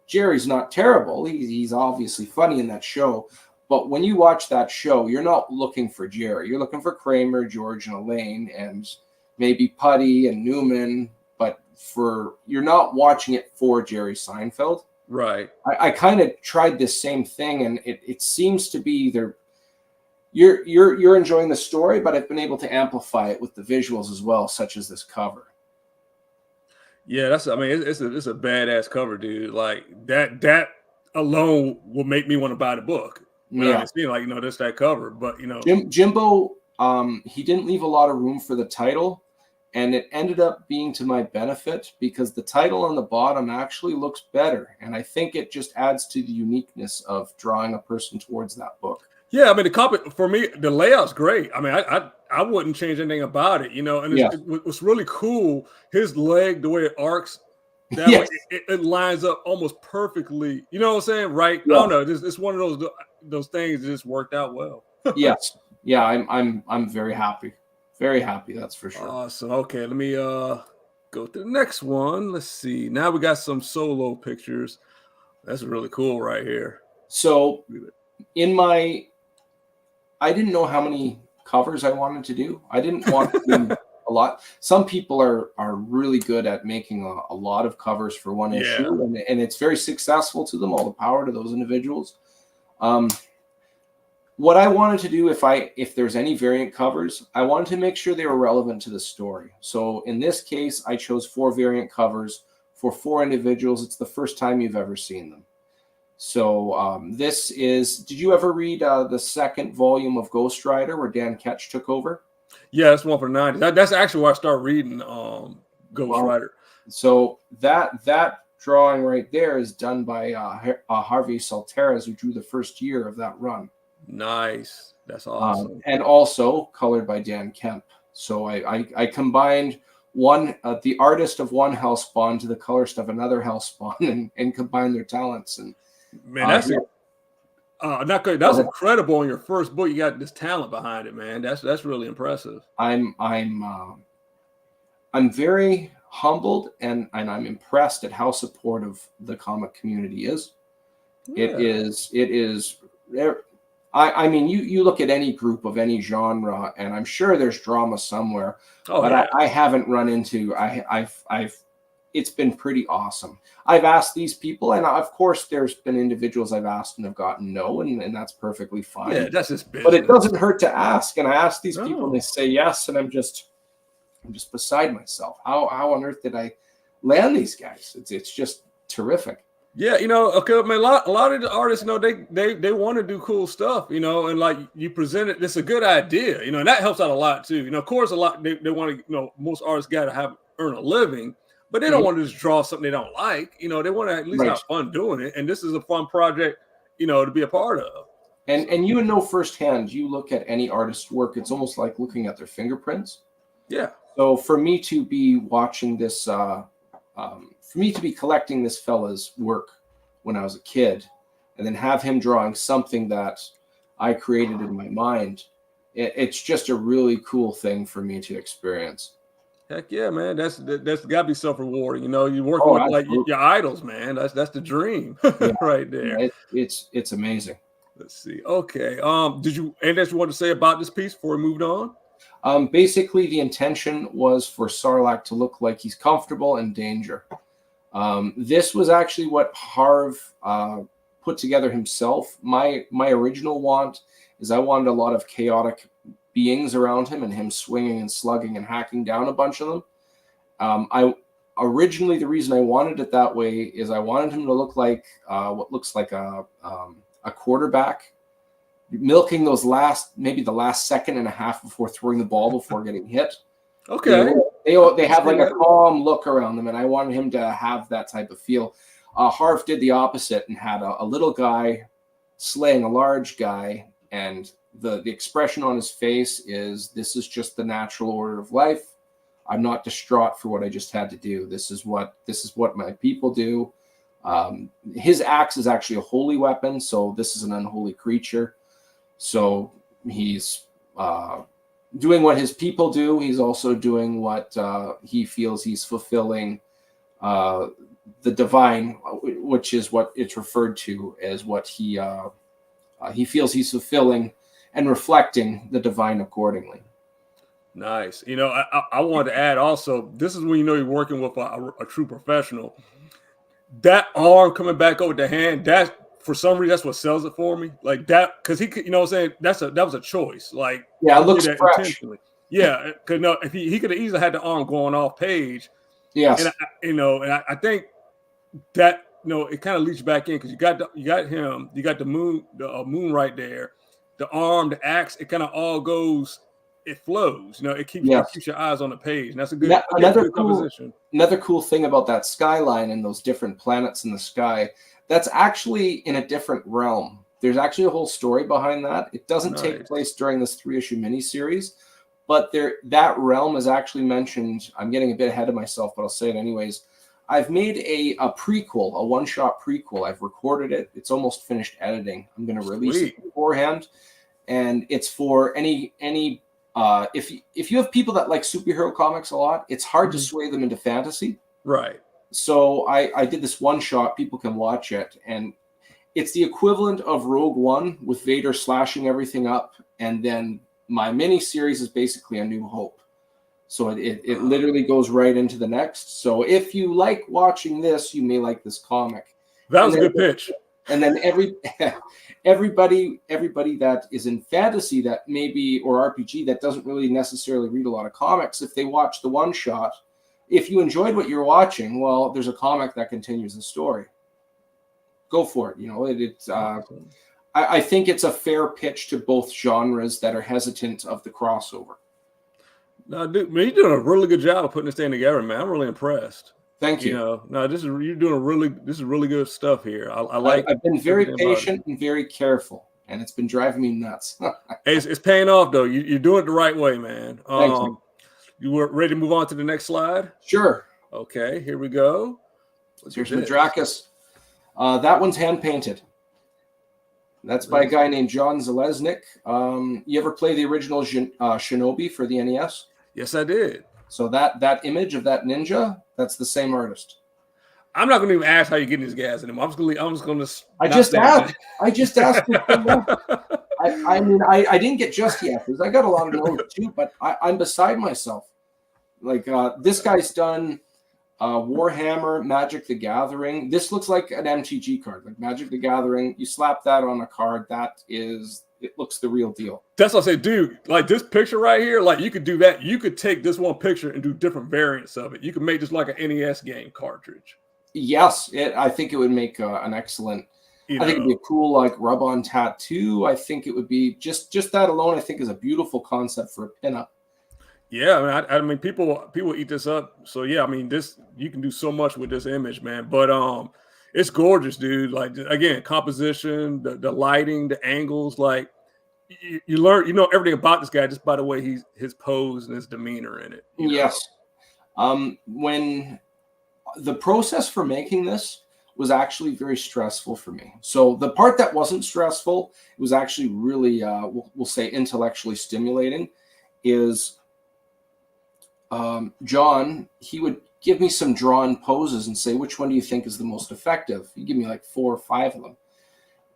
Jerry's not terrible, he's obviously funny in that show. But when you watch that show, you're not looking for Jerry. You're looking for Kramer, George, and Elaine, and maybe Putty and Newman. But you're not watching it for Jerry Seinfeld. Right. I kind of tried this same thing, and it seems to be either you're enjoying the story, but I've been able to amplify it with the visuals as well, such as this cover. Yeah, it's a badass cover, dude. Like that alone will make me want to buy the book. Yeah, just that cover, but Jimbo, he didn't leave a lot of room for the title, and it ended up being to my benefit because the title on the bottom actually looks better, and I think it just adds to the uniqueness of drawing a person towards that book. Yeah, the copy for me, the layout's great. I wouldn't change anything about it, And what's really cool, his leg, the way it arcs. That way it lines up almost perfectly. You know what I'm saying? Right? Yeah. I don't know. It's one of those things that just worked out well. Yes. Yeah, I'm very happy Very happy, that's for sure. Awesome. Okay, let me go to the next one. Let's see. Now we got some solo pictures. That's really cool right here. So I didn't know how many covers I wanted to do. I didn't want to do a lot. Some people are really good at making a lot of covers for one issue, and it's very successful to them. All the power to those individuals. What I wanted to do, if there's any variant covers, I wanted to make sure they were relevant to the story. So in this case, I chose 4 variant covers for 4 individuals. It's the first time you've ever seen them. So this is, did you ever read the second volume of Ghost Rider where Dan Ketch took over? Yeah, that's one for the 90s. That's actually where I started reading Ghost Rider. So that drawing right there is done by Harvey Salteras, who drew the first year of that run. Nice. That's awesome. And also colored by Dan Kemp. So I combined the artist of one Hellspawn to the colorist of another Hellspawn and combined their talents. And man, that's not good. That's incredible. In your first book, you got this talent behind it, man. That's really impressive. I'm very humbled and I'm impressed at how supportive the comic community is. Yeah. It is. I mean, you look at any group of any genre, and I'm sure there's drama somewhere. Oh, but yeah. I haven't run into. It's been pretty awesome. I've asked these people, and of course, there's been individuals I've asked and have gotten no, and that's perfectly fine. Yeah, that's just business. But it doesn't hurt to ask. And I ask these people, and they say yes, and I'm just beside myself. How on earth did I land these guys? It's just terrific. Yeah, okay, I mean, a lot of the artists, they want to do cool stuff, and like you presented, it's a good idea, and that helps out a lot too. Of course, a lot they want to, most artists got to earn a living, but they don't want to just draw something they don't like. They want to at least have fun doing it, and this is a fun project, to be a part of. And you know firsthand, you look at any artist's work, it's almost like looking at their fingerprints. Yeah. So for me to be watching this. For me to be collecting this fella's work when I was a kid and then have him drawing something that I created in my mind, it's just a really cool thing for me to experience. Heck yeah, man. That's got to be self-rewarding. You work with like your idols, man. That's the dream right there. Yeah, it's amazing. Let's see. Okay. Did you anything you want to say about this piece before we moved on? Basically, the intention was for Sarlacc to look like he's comfortable in danger. This was actually what Harv put together himself. My original want is I wanted a lot of chaotic beings around him and him swinging and slugging and hacking down a bunch of them. Originally, the reason I wanted it that way is I wanted him to look like what looks like a quarterback, milking those maybe the last second and a half before throwing the ball before getting hit. Okay. They have like a calm look around them, and I wanted him to have that type of feel. Harv did the opposite and had a little guy slaying a large guy, and the expression on his face is, this is just the natural order of life. I'm not distraught for what I just had to do. This is what my people do. His axe is actually a holy weapon, so this is an unholy creature. So he's doing what his people do. He's also doing what he feels he's fulfilling the divine, which is what it's referred to as what he feels he's fulfilling and reflecting the divine accordingly. Nice. I wanted to add also, this is when you're working with a true professional. That arm coming back over the hand, that for some reason that's what sells it for me. Like that, because he could, what I'm saying, that was a choice. Like, yeah, it looks fresh. Yeah, because if he could have easily had the arm going off page. Yes. And I think that it kind of leads back in because you got him, you got the moon right there, the arm, the axe, it kind of all goes. It flows, it keeps your eyes on the page. And that's a good, good composition. Another cool thing about that skyline and those different planets in the sky, that's actually in a different realm. There's actually a whole story behind that. It doesn't take place during this 3-issue miniseries, but that realm is actually mentioned. I'm getting a bit ahead of myself, but I'll say it anyways. I've made a prequel, a one-shot prequel. I've recorded it. It's almost finished editing. I'm going to release it beforehand, and it's for any if you have people that like superhero comics a lot, it's hard to Mhm. sway them into fantasy. Right. So I did this one shot. People can watch it, and it's the equivalent of Rogue One with Vader slashing everything up, and then my mini series is basically A New Hope. So it literally goes right into the next. So if you like watching this, you may like this comic. That And was a then good pitch. everybody that is in fantasy that maybe or RPG that doesn't really necessarily read a lot of comics, if they watch the one shot, if you enjoyed what you're watching, well, there's a comic that continues the story. Go for it. You know, I think it's a fair pitch to both genres that are hesitant of the crossover. No, dude, man, you're doing a really good job of putting this thing together, man. I'm really impressed. Thank you. No, you're doing this is really good stuff here. I like I've been very everything about it. patient and very careful, and it's been driving me nuts. Hey, it's paying off though. You're doing it the right way, man. Thank you. You were ready to move on to the next slide? Sure. Okay, here we go. Here's Madcaps. That one's hand painted. That's by a guy named John Zalesnik. You ever play the original Shinobi for the NES? Yes, I did. So that image of that ninja, that's the same artist. I'm not going to even ask how you get these guys anymore. I'm just going to. I just asked. I mean, I didn't get just yet because I got a lot of notes too, but I'm beside myself. Like this guy's done Warhammer, Magic the Gathering. This looks like an MTG card, like Magic the Gathering. You slap that on a card, it looks the real deal. That's what I say, dude. Like this picture right here, like you could do that. You could take this one picture and do different variants of it. You could make this like an NES game cartridge. Yes, I think it would make an excellent. I think it'd be a cool like rub-on tattoo. I think it would be just that alone. I think is a beautiful concept for a pinup. Yeah, I mean, people eat this up. So yeah, I mean, you can do so much with this image, man. But it's gorgeous, dude. Like again, composition, the lighting, the angles. Like you learn, everything about this guy just by the way his pose and his demeanor in it. Yes. When the process for making this was actually very stressful for me. So the part that wasn't stressful, it was actually really, we'll say intellectually stimulating, is John, he would give me some drawn poses and say, which one do you think is the most effective? He'd give me like 4 or 5 of them.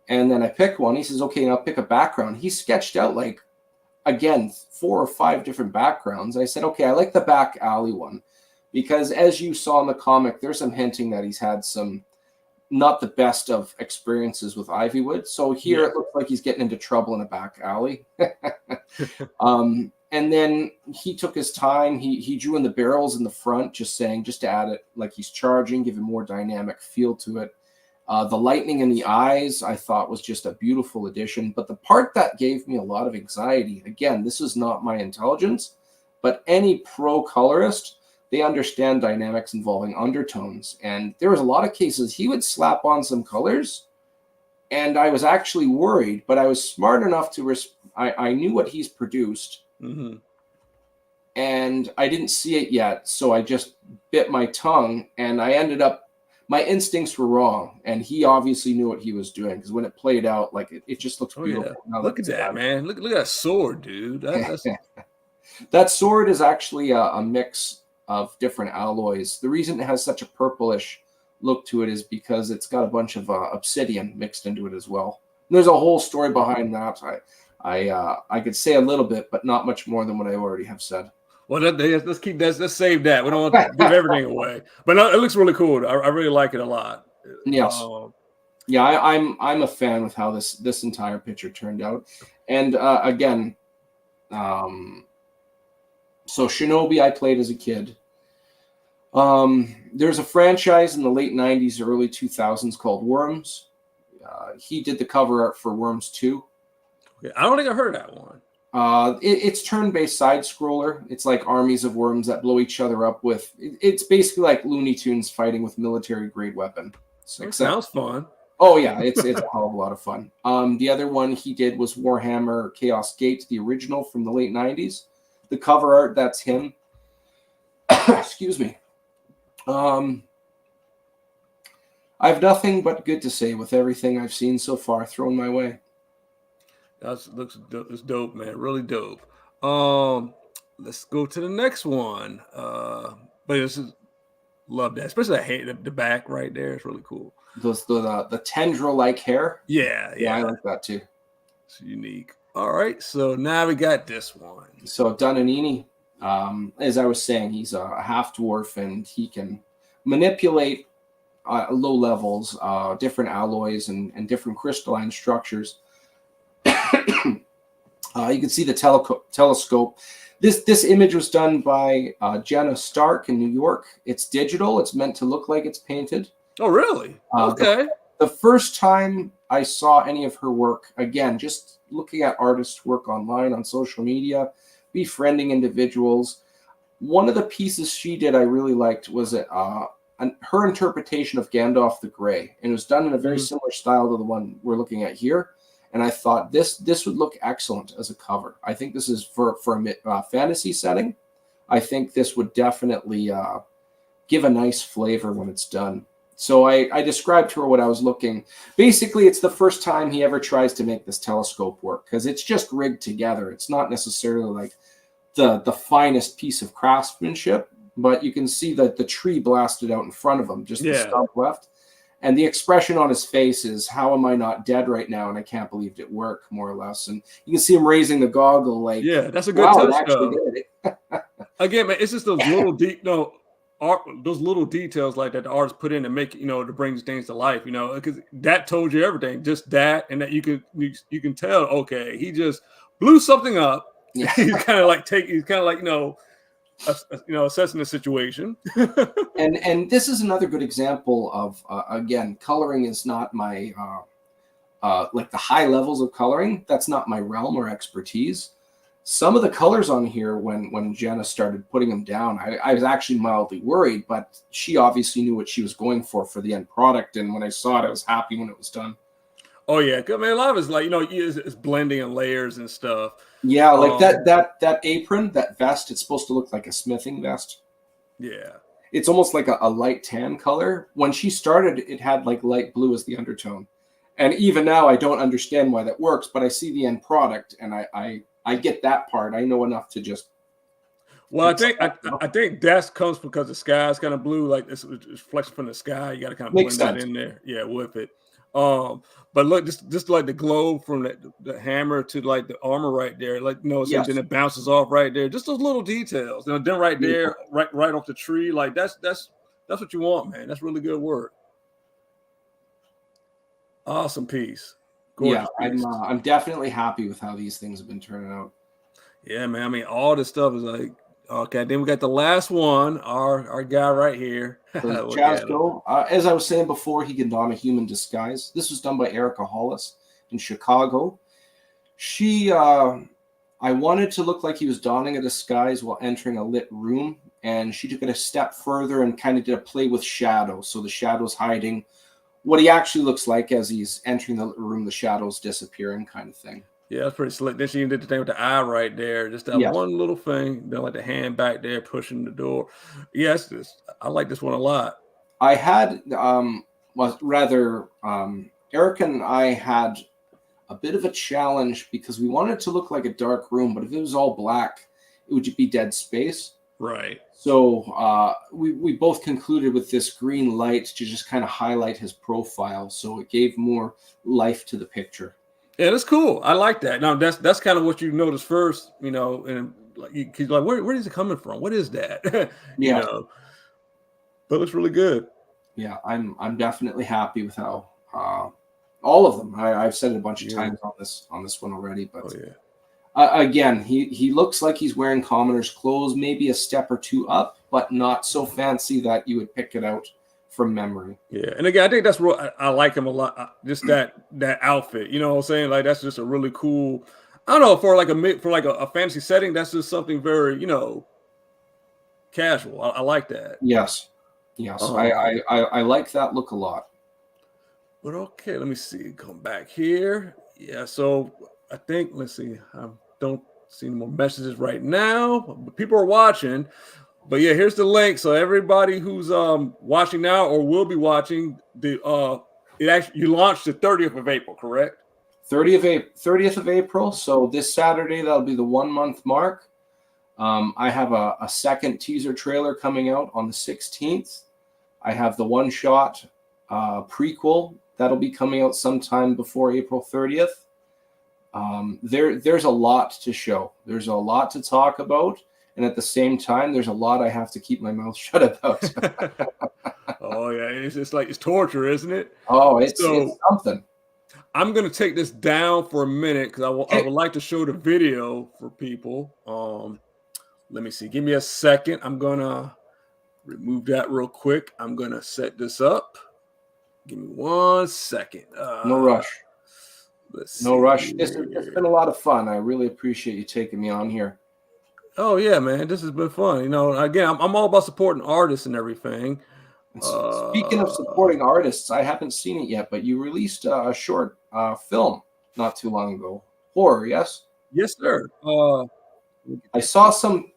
And then I pick one. He says, okay, now pick a background. He sketched out like, again, 4 or 5 different backgrounds. I said, okay, I like the back alley one. Because as you saw in the comic, there's some hinting that he's had some not the best of experiences with Ivywood. So here it looks like he's getting into trouble in a back alley. And then he took his time. He drew in the barrels in the front, just to add it like he's charging, give a more dynamic feel to it. The lightning in the eyes, I thought was just a beautiful addition. But the part that gave me a lot of anxiety, again, this is not my intelligence, but any pro colorist, they understand dynamics involving undertones. And there was a lot of cases he would slap on some colors, and I was actually worried, but I was smart enough to I knew what he's produced, and I didn't see it yet, so I just bit my tongue, and I ended up, my instincts were wrong, and he obviously knew what he was doing, because when it played out, like it just looks beautiful. Yeah. Look at that, man. Look at that sword, dude. That sword is actually a mix of different alloys. The reason it has such a purplish look to it is because it's got a bunch of obsidian mixed into it as well. And there's a whole story behind that. I could say a little bit, but not much more than what I already have said. Well, let's save that. We don't want to give everything away, but no, it looks really cool. I really like it a lot. Yes. Yeah, I'm a fan with how this entire picture turned out. And again, so Shinobi I played as a kid. There's a franchise in the late 90s, early 2000s called Worms. He did the cover art for Worms 2. Okay, I don't think I heard that one. It's turn-based side-scroller. It's like armies of worms that blow each other up with... It's basically like Looney Tunes fighting with military-grade weapon. Sounds fun. Oh, yeah, it's a hell of a lot of fun. The other one he did was Warhammer Chaos Gate, the original from the late 90s. The cover art, that's him. Excuse me. I have nothing but good to say with everything I've seen so far thrown my way. It's dope, man. Really dope. Let's go to the next one. But this is love that, especially the back right there. It's really cool. The tendril like hair. Yeah, I like that too. It's unique. All right, so now we got this one. So Dunanini, as I was saying, he's a half dwarf and he can manipulate low levels, different alloys, and different crystalline structures. You can see the telescope. This image was done by Jenna Stark in New York. It's digital. It's meant to look like it's painted. Oh, really? Okay. The first time I saw any of her work, again, just looking at artists' work online on social media, befriending individuals, one of the pieces she did I really liked was her interpretation of Gandalf the Grey, and it was done in a very similar style to the one we're looking at here. And I thought this would look excellent as a cover. I think this is for a fantasy setting. I think this would definitely give a nice flavor when it's done. So I described to her what I was looking. Basically, it's the first time he ever tries to make this telescope work because it's just rigged together. It's not necessarily like the finest piece of craftsmanship, but you can see that the tree blasted out in front of him, just the stump left. And the expression on his face is, how am I not dead right now? And I can't believe it worked, more or less. And you can see him raising the goggle like, yeah, that's a good touch, though. Again, man, it's just those little those little details like that the artist put in to make, to bring things to life, because that told you everything, just that, and that you can tell, okay, he just blew something up. Yeah. he's kind of like assessing the situation. and this is another good example of again, coloring is not my like the high levels of coloring. That's not my realm or expertise. Some of the colors on here, when Jenna started putting them down, I was actually mildly worried, but she obviously knew what she was going for the end product. And when I saw it, I was happy when it was done. Oh yeah, I mean, a lot of it's like it's blending and layers and stuff. Yeah, like that apron, that vest, it's supposed to look like a smithing vest. Yeah, it's almost like a light tan color. When she started, it had like light blue as the undertone, and even now I don't understand why that works. But I see the end product, and I get that part. I know enough to just. Well, I think that comes because the sky is kind of blue, like it's reflection from the sky. You got to kind of blend that in there, yeah, with it. But look, just like the globe from the hammer to like the armor right there, like then it bounces off right there. Just those little details, then right there, right off the tree, like that's what you want, man. That's really good work. Awesome piece. Gorgeous piece. I'm definitely happy with how these things have been turning out. Yeah, man. I mean, all this stuff is like. Okay, then we got the last one, our guy right here. So Jazzgo, as I was saying before, he can don a human disguise. This was done by Erica Hollis in Chicago. I wanted to look like he was donning a disguise while entering a lit room, and she took it a step further and kind of did a play with shadows. So the shadows hiding what he actually looks like as he's entering the room, the shadows disappearing kind of thing. Yeah, that's pretty slick. Then she did the thing with the eye right there. Just that one little thing. Then like the hand back there pushing the door. Yes, I like this one a lot. I had, Eric and I had a bit of a challenge because we wanted it to look like a dark room, but if it was all black, it would be dead space. Right. So we both concluded with this green light to just kind of highlight his profile. So it gave more life to the picture. Yeah, that's cool. I like that. Now that's kind of what you notice first, and like where is it coming from? What is that? But it's really good. Yeah, I'm definitely happy with how all of them. I've said it a bunch of times on this one already, but again, he looks like he's wearing commoner's clothes, maybe a step or two up, but not so fancy that you would pick it out from memory. Yeah, and again, I think that's what I like him a lot. Just that outfit, you know what I'm saying? Like that's just a really cool. I don't know, for a fantasy setting, that's just something very casual. I like that. Yes. I like that look a lot. But okay, let me see. Come back here. Yeah, so I think let's see. I don't see any more messages right now. But people are watching. But yeah, here's the link. So everybody who's watching now or will be watching, you launched the 30th of April, correct? 30th of April. So this Saturday, that'll be the 1 month mark. I have a second teaser trailer coming out on the 16th. I have the one shot prequel that'll be coming out sometime before April 30th. There's a lot to show. There's a lot to talk about. And at the same time, there's a lot I have to keep my mouth shut about. Oh yeah, it's just like it's torture, isn't it? Oh, it's So something. I'm gonna take this down for a minute because I would like to show the video for people. Let me see. Give me a second. I'm gonna remove that real quick. I'm gonna set this up. Give me 1 second. No rush. Let's No see rush. It's here. been a lot of fun. I really appreciate you taking me on here. Oh yeah, man, this has been fun. You know, again, I'm all about supporting artists and everything. Speaking of supporting artists, I haven't seen it yet, but you released a short film not too long ago. Horror, yes? Yes, sir. I saw some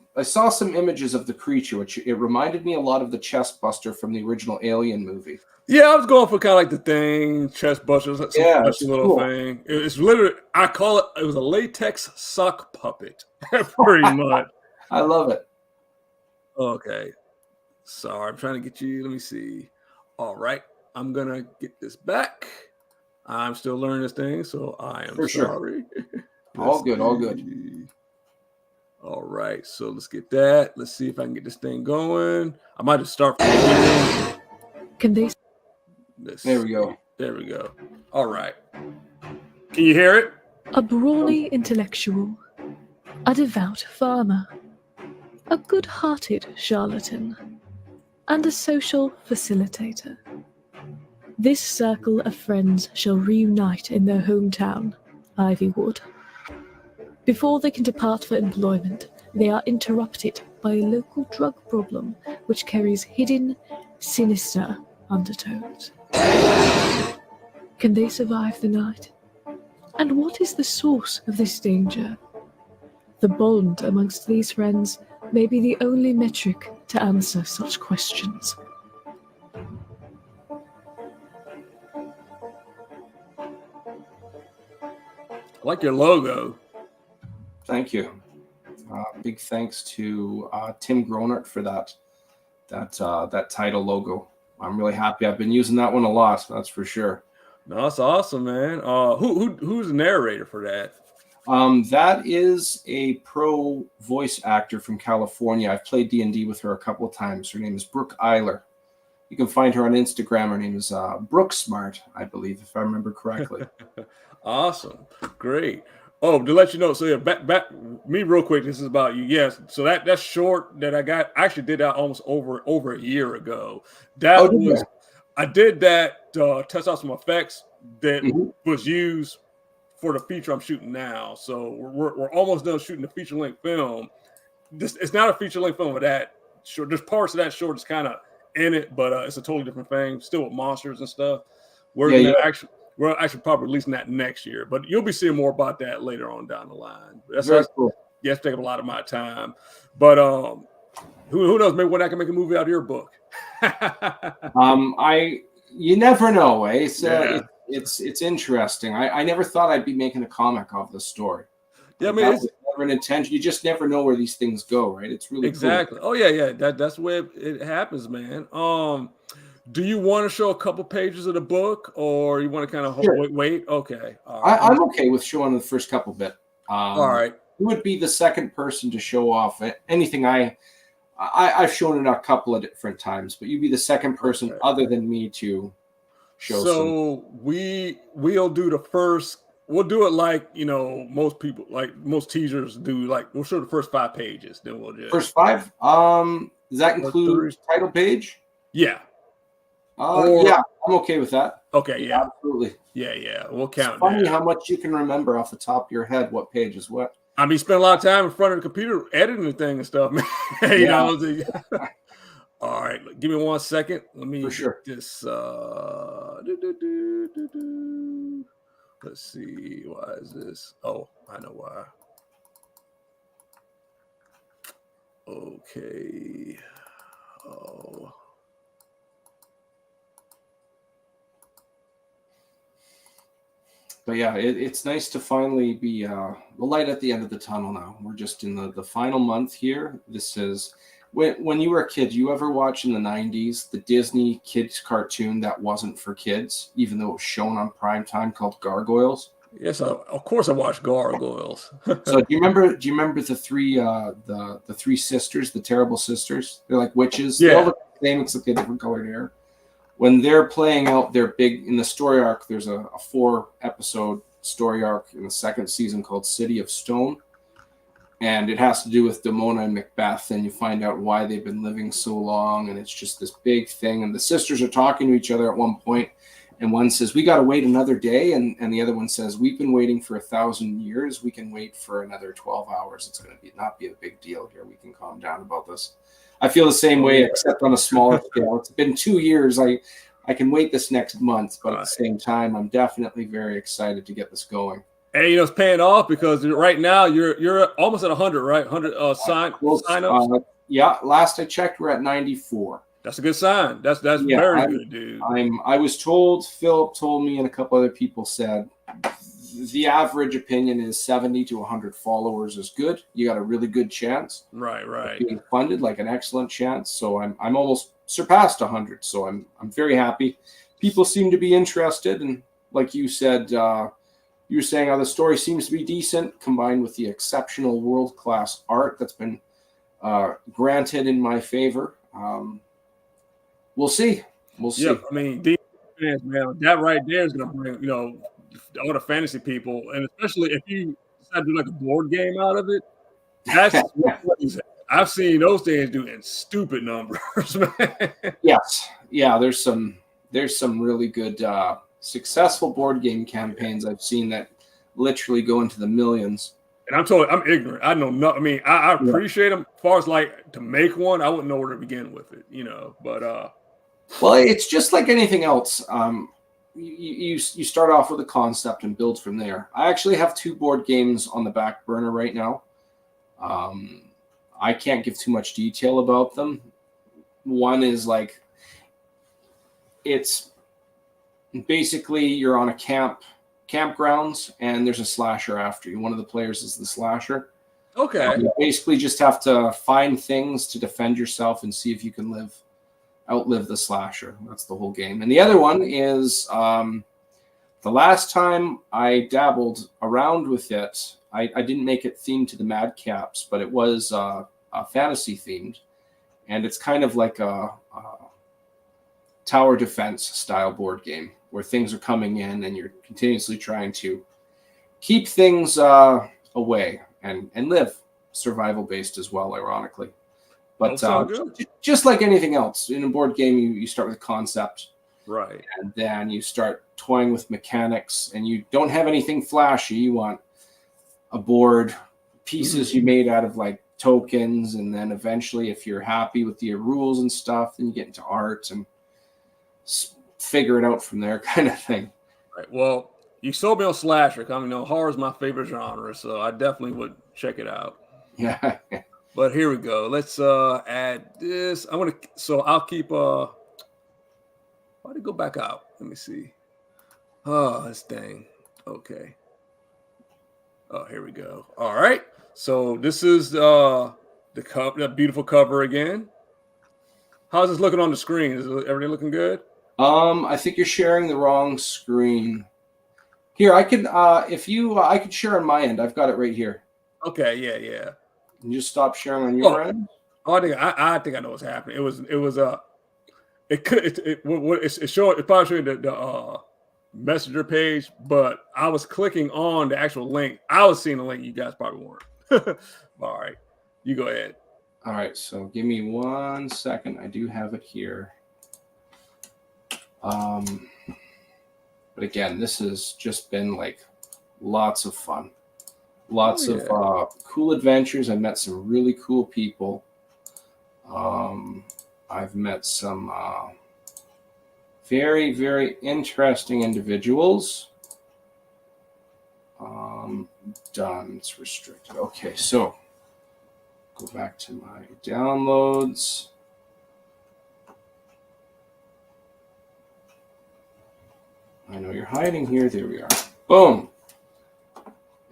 images of the creature, which it reminded me a lot of the chest buster from the original Alien movie. Yeah, I was going for kind of like the Thing, chest busters, some Yeah, flashy it's little cool. thing. It's literally, I call it. It was a latex sock puppet, pretty much. I love it. Okay, sorry, I'm trying to get you. Let me see. All right, I'm gonna get this back. I'm still learning this thing, so I am For sure. sorry. All good, all good. All right, so let's get that. Let's see if I can get this thing going. I might just start from here. Can they? There we go. There we go. All right. Can you hear it? A brawny intellectual, a devout farmer, a good-hearted charlatan, and a social facilitator. This circle of friends shall reunite in their hometown, Ivywood. Before they can depart for employment, they are interrupted by a local drug problem which carries hidden, sinister undertones. Can they survive the night? And what is the source of this danger? The bond amongst these friends may be the only metric to answer such questions. I like your logo. Thank you. Big thanks to Tim Gronert for that title logo. I'm really happy. I've been using that one a lot. That's for sure. No, that's awesome, man. Who's the narrator for that? That is a pro voice actor from California. I've played D&D with her a couple of times. Her name is Brooke Eiler. You can find her on Instagram. Her name is Brooke Smart, I believe, if I remember correctly. Awesome, great. Oh, to let you know, so yeah, back me real quick. This is about you. Yes, so that short that I got, I actually did that almost over a year ago. That was I did that test out some effects that was used for the feature I'm shooting now. So we're almost done shooting the feature length film. It's not a feature length film with that short. There's parts of that short that's kind of in it, but it's a totally different thing. Still with monsters and stuff. We're actually probably releasing that next year, but you'll be seeing more about that later on down the line. That's very cool. Yeah, it's taking a lot of my time, but who knows? Maybe when I can make a movie out of your book. You never know. Eh? It's interesting. I never thought I'd be making a comic of this story. Yeah, I mean, it's never an intention. You just never know where these things go, right? It's really exactly. cool. Oh yeah. That's the way it happens, man. Do you want to show a couple pages of the book, or you want to kind of wait? Okay. All right. I'm okay with showing the first couple bit. All right. You would be the second person to show off anything I've shown it a couple of different times, but you'd be the second person other than me to show. So we'll do the first. We'll do it like most people, like most teasers do. Like we'll show the first 5 pages, then we'll just first 5. Does that include title page? Yeah. Yeah, I'm okay with that. Okay, yeah, absolutely. Yeah. We'll count. It's funny how much you can remember off the top of your head what page is what. I mean, spend a lot of time in front of the computer editing the thing and stuff, man. you know. All right, give me 1 second. Let me get this. Let's see. Why is this? Oh, I know why. Okay. Oh. yeah, it's nice to finally be the light at the end of the tunnel now. We're just in the final month here. This is when you were a kid, you ever watch in the 90s the Disney kids cartoon that wasn't for kids, even though it was shown on prime time, called Gargoyles? Yes, of course I watch Gargoyles. So do you remember the three sisters, the terrible sisters? They're like witches. They all Yeah. look the same except they have different colored hair. When they're playing out their big in the story arc, there's a 4-episode story arc in the second season called City of Stone, and it has to do with Demona and Macbeth, and you find out why they've been living so long, and it's just this big thing. And the sisters are talking to each other at one point, and one says, "We got to wait another day," and the other one says, "We've been waiting for 1,000 years. We can wait for another 12 hours. It's going to not be a big deal here. We can calm down about this." I feel the same way, except on a smaller scale. It's been 2 years. I can wait this next month, but at the same time, I'm definitely very excited to get this going. And it's paying off because right now you're almost at 100, right? 100 sign-ups. Yeah, last I checked, we're at 94. That's a good sign. That's very good, dude. I was told, Philip told me, and a couple other people said, the average opinion is 70 to 100 followers is good. You got a really good chance. Right. Of being funded, like an excellent chance. So I'm almost surpassed 100. So I'm very happy. People seem to be interested, and like you said, you were saying how the story seems to be decent, combined with the exceptional world-class art that's been granted in my favor. We'll see. Yeah, I mean, defense, man, that right there is going to bring all the fantasy people, and especially if you decide to do like a board game out of it. That's I've seen those things do in stupid numbers, man. Yes, yeah. There's some really good successful board game campaigns I've seen that literally go into the millions. And I'm ignorant. I know nothing. I mean, I appreciate them. As far as like to make one, I wouldn't know where to begin with it, But well, it's just like anything else. You start off with a concept and build from there. I actually have 2 board games on the back burner right now. I can't give too much detail about them. One is like, it's basically you're on a campgrounds and there's a slasher after you. One of the players is the slasher. Okay. You basically just have to find things to defend yourself and see if you can outlive the slasher. That's the whole game. And the other one is the last time I dabbled around with it, I didn't make it themed to the Madcaps, but it was fantasy themed, and it's kind of like a tower defense style board game where things are coming in and you're continuously trying to keep things away and live survival based as well, ironically. But just like anything else in a board game, you start with a concept, right, and then you start toying with mechanics, and you don't have anything flashy. You want a board, pieces you made out of like tokens, and then eventually, if you're happy with your rules and stuff, then you get into art and figure it out from there, kind of thing. Right. Well, you sold me on slasher. I mean, horror is my favorite genre, so I definitely would check it out. Yeah. But here we go. Let's add this. I'll keep why did it go back out? Let me see. Oh, this thing. Okay. Oh, here we go. All right. So this is the beautiful cover again. How's this looking on the screen? Is everything looking good? I think you're sharing the wrong screen. Here, I can I could share on my end. I've got it right here. Okay, yeah. You just stop sharing on your end. Oh, I think I know what's happening. It's showing. It's probably showing the messenger page, but I was clicking on the actual link. I was seeing the link. You guys probably weren't. All right, you go ahead. All right, so give me 1 second. I do have it here. But again, this has just been like lots of fun. Lots of cool adventures. I've met some really cool people. I've met some very, very interesting individuals. Done. It's restricted. Okay, so go back to my downloads. I know you're hiding here. There we are. Boom.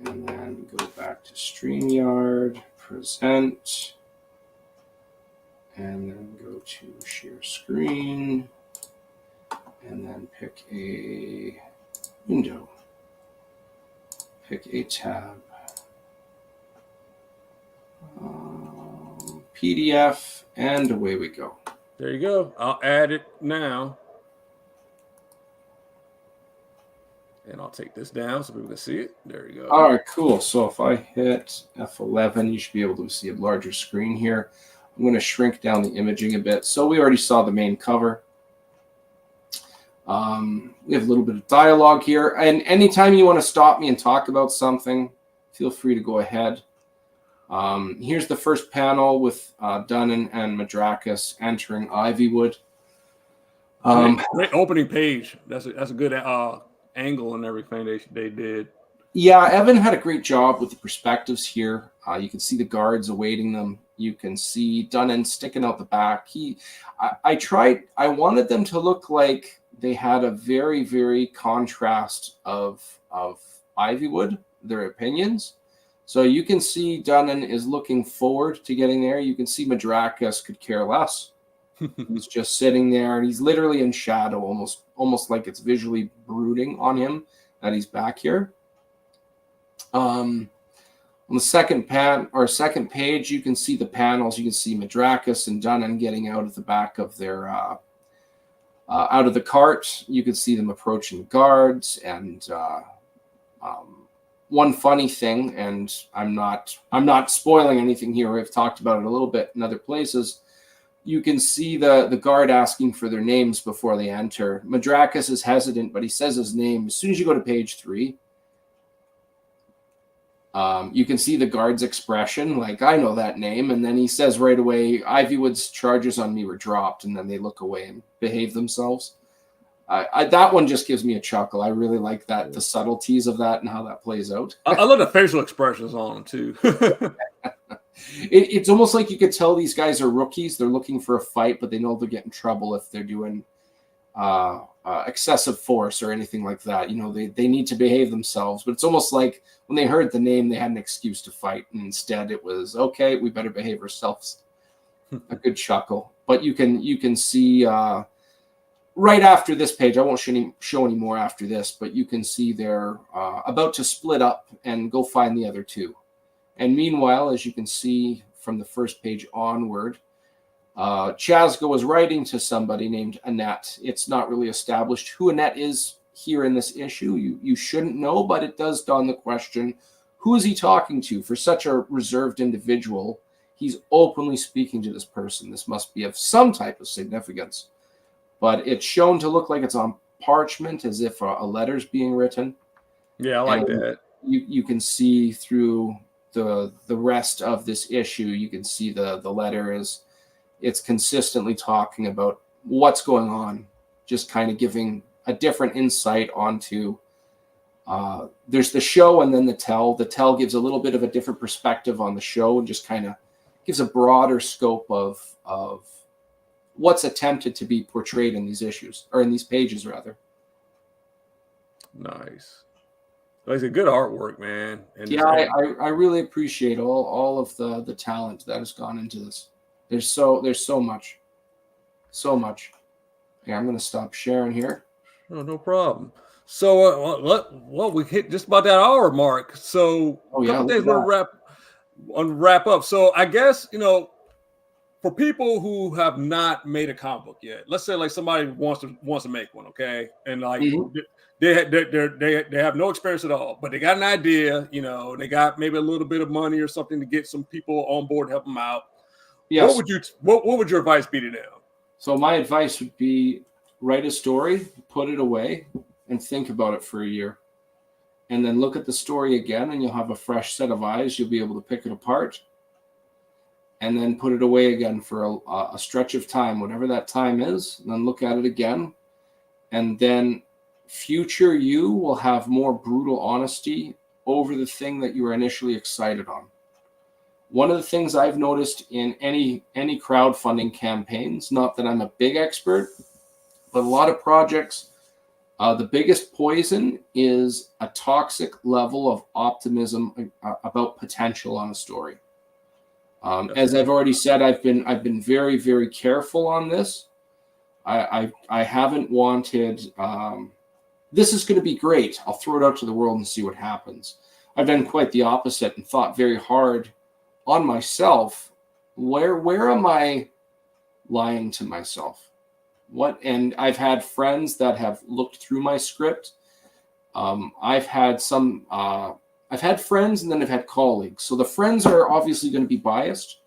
And then go back to StreamYard, present, and then go to share screen, and then pick a window, pick a tab, PDF, and away we go. There you go. I'll add it now. And I'll take this down so people can see it. There you go. All right, cool. So if I hit F11, you should be able to see a larger screen here. I'm going to shrink down the imaging a bit. So we already saw the main cover. We have a little bit of dialogue here. And anytime you want to stop me and talk about something, feel free to go ahead. Here's the first panel with Dunnan and Madrakis entering Ivywood. Great opening page. That's a good angle and everything they did. Yeah, Evan had a great job with the perspectives here. You can see the guards awaiting them. You can see Dunnan sticking out the back. I wanted them to look like they had a very, very contrast of Ivywood, their opinions. So you can see Dunnan is looking forward to getting there. You can see Madrakis could care less. He's just sitting there, and he's literally in shadow, almost like it's visually brooding on him that he's back here. On the second page, you can see the panels. You can see Madrakis and Dunnan getting out of the back of their out of the cart. You can see them approaching the guards, and one funny thing, and I'm not spoiling anything here. I've talked about it a little bit in other places. You can see the guard asking for their names before they enter. Madrakis is hesitant, but he says his name. As soon as you go to page 3, you can see the guard's expression, like, I know that name. And then he says right away, Ivywood's charges on me were dropped. And then they look away and behave themselves. That one just gives me a chuckle. I really like that, the subtleties of that and how that plays out. I love the facial expressions on them, too. It's almost like you could tell these guys are rookies. They're looking for a fight, but they know they'll get in trouble if they're doing excessive force or anything like that. You know, they need to behave themselves. But it's almost like when they heard the name, they had an excuse to fight. And instead it was, okay, we better behave ourselves. A good chuckle. But you can see right after this page, I won't show any more after this, but you can see they're about to split up and go find the other two. And meanwhile, as you can see from the first page onward, Chazga was writing to somebody named Annette. It's not really established who Annette is here in this issue. You shouldn't know, but it does dawn the question, who is he talking to? For such a reserved individual, he's openly speaking to this person. This must be of some type of significance. But it's shown to look like it's on parchment, as if a letter's being written. Yeah, I like that. You can see through the rest of this issue, you can see the letter it's consistently talking about what's going on, just kind of giving a different insight onto there's the show and then the tell. The tell gives a little bit of a different perspective on the show and just kind of gives a broader scope of what's attempted to be portrayed in these issues, or in these pages rather. Nice. Like, it's a good artwork, man. And yeah, I really appreciate all of the talent that has gone into this. There's so much. Yeah, I'm going to stop sharing here. Oh, no problem. So we hit just about that hour mark. So a couple things we'll wrap up. So I guess, for people who have not made a comic book yet, let's say like somebody wants to make one, okay, and like they have no experience at all, but they got an idea, they got maybe a little bit of money or something to get some people on board to help them out. Yes. What would your advice be to them? So my advice would be write a story, put it away, and think about it for a year, and then look at the story again, and you'll have a fresh set of eyes. You'll be able to pick it apart. And then put it away again for a stretch of time, whatever that time is, and then look at it again. And then future you will have more brutal honesty over the thing that you were initially excited on. One of the things I've noticed in any crowdfunding campaigns, not that I'm a big expert, but a lot of projects The biggest poison is a toxic level of optimism about potential on a story. As I've already said, I've been very, very careful on this. I haven't wanted. This is going to be great. I'll throw it out to the world and see what happens. I've done quite the opposite and thought very hard on myself. Where am I lying to myself? What? And I've had friends that have looked through my script. I've had friends, and then I've had colleagues. So the friends are obviously going to be biased.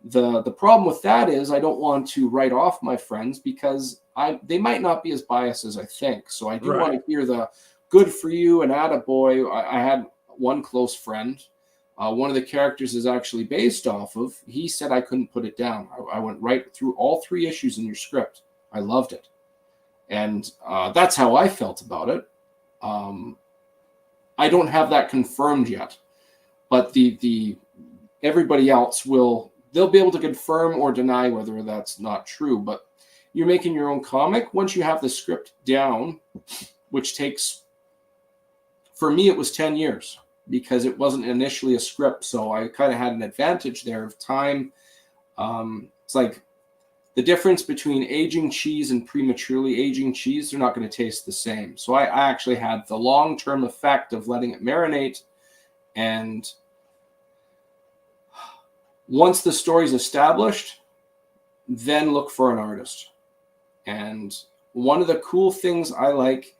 The problem with that is I don't want to write off my friends because they might not be as biased as I think. So I do want to hear the good for you and attaboy. I had one close friend. One of the characters is actually based off of. He said I couldn't put it down. I went right through all 3 issues in your script. I loved it. And that's how I felt about it. I don't have that confirmed yet. But the everybody else they'll be able to confirm or deny whether that's not true. But you're making your own comic. Once you have the script down, which takes, for me, it was 10 years because it wasn't initially a script. So I kind of had an advantage there of time. It's like the difference between aging cheese and prematurely aging cheese, they're not going to taste the same. So I actually had the long-term effect of letting it marinate. And once the story's established, then look for an artist. And one of the cool things I like,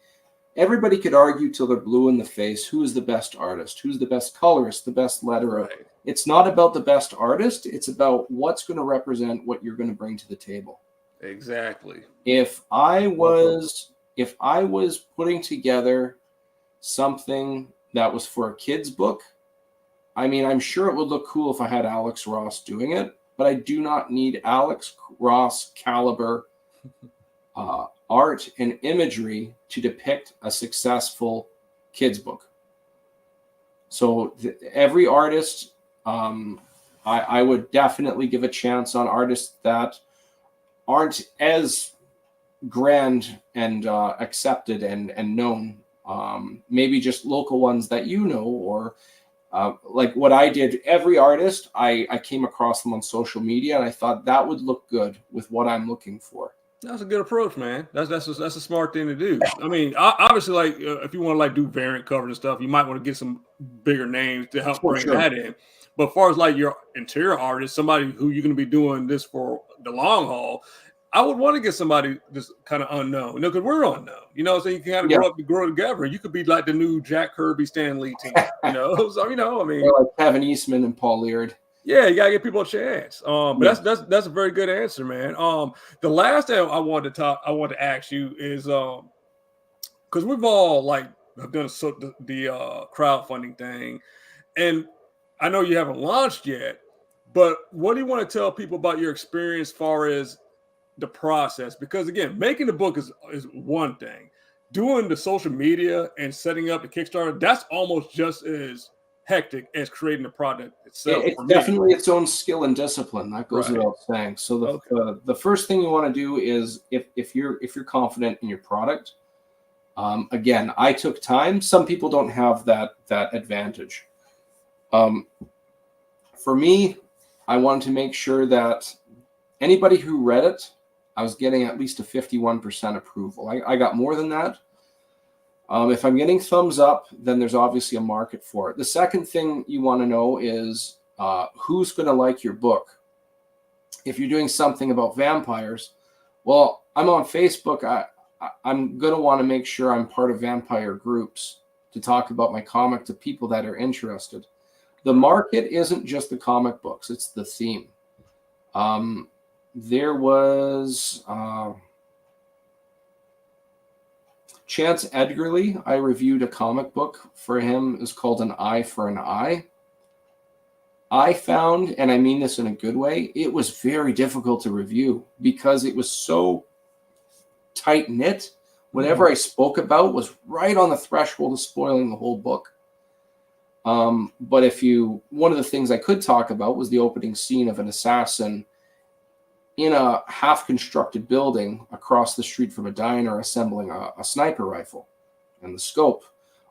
everybody could argue till they're blue in the face, who is the best artist, who's the best colorist, the best letterer. Right. It's not about the best artist. It's about what's going to represent what you're going to bring to the table. Exactly. If I was putting together something that was for a kid's book, I mean, I'm sure it would look cool if I had Alex Ross doing it, but I do not need Alex Ross caliber art and imagery to depict a successful kids book. So every artist, I would definitely give a chance on artists that aren't as grand and accepted and known. Maybe just local ones that you know, or like what I did. Every artist, I came across them on social media, and I thought that would look good with what I'm looking for. That's a good approach, man. That's a smart thing to do. I mean, obviously, like if you want to like do variant covers and stuff, you might want to get some bigger names to help bring that in. But as far as like your interior artist, somebody who you're going to be doing this for the long haul, I would want to get somebody just kind of unknown, because we're unknown, so you can kind of grow together. You could be like the new Jack Kirby, Stan Lee team, So I mean, or like Kevin Eastman and Paul Laird. Yeah, you gotta give people a chance. But that's a very good answer, man. The last thing I wanted to ask you is because we've all like have done the crowdfunding thing, and I know you haven't launched yet. But what do you want to tell people about your experience as far as the process? Because again, making the book is one thing. Doing the social media and setting up the Kickstarter, that's almost just as hectic as creating the product itself. It's definitely its own skill and discipline. That goes without saying. So the first thing you want to do is if you're confident in your product, again, I took time. Some people don't have that advantage. For me, I wanted to make sure that anybody who read it, I was getting at least a 51% approval. I got more than that. If I'm getting thumbs up, then there's obviously a market for it. The second thing you want to know is who's going to like your book. If you're doing something about vampires, well, I'm on Facebook. I'm going to want to make sure I'm part of vampire groups to talk about my comic to people that are interested. The market isn't just the comic books. It's the theme. There was... Chance Edgarly, I reviewed a comic book for him. It's called An Eye for an Eye. I found, and I mean this in a good way, it was very difficult to review because it was so tight-knit. Whatever I spoke about was right on the threshold of spoiling the whole book. But one of the things I could talk about was the opening scene of an assassin in a half-constructed building across the street from a diner assembling a sniper rifle and the scope.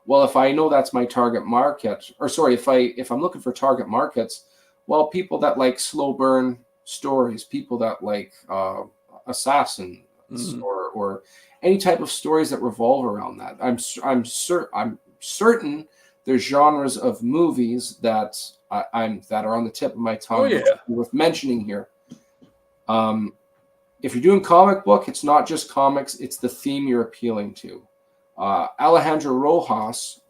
Well, if I know that's my target market, or sorry, if I'm looking for target markets, well, people that like slow burn stories, people that like assassins, or any type of stories that revolve around that. I'm certain there's genres of movies that that are on the tip of my tongue. Oh, yeah. Worth mentioning here. If you're doing comic book, it's not just comics, it's the theme you're appealing to. Alejandro Rojas,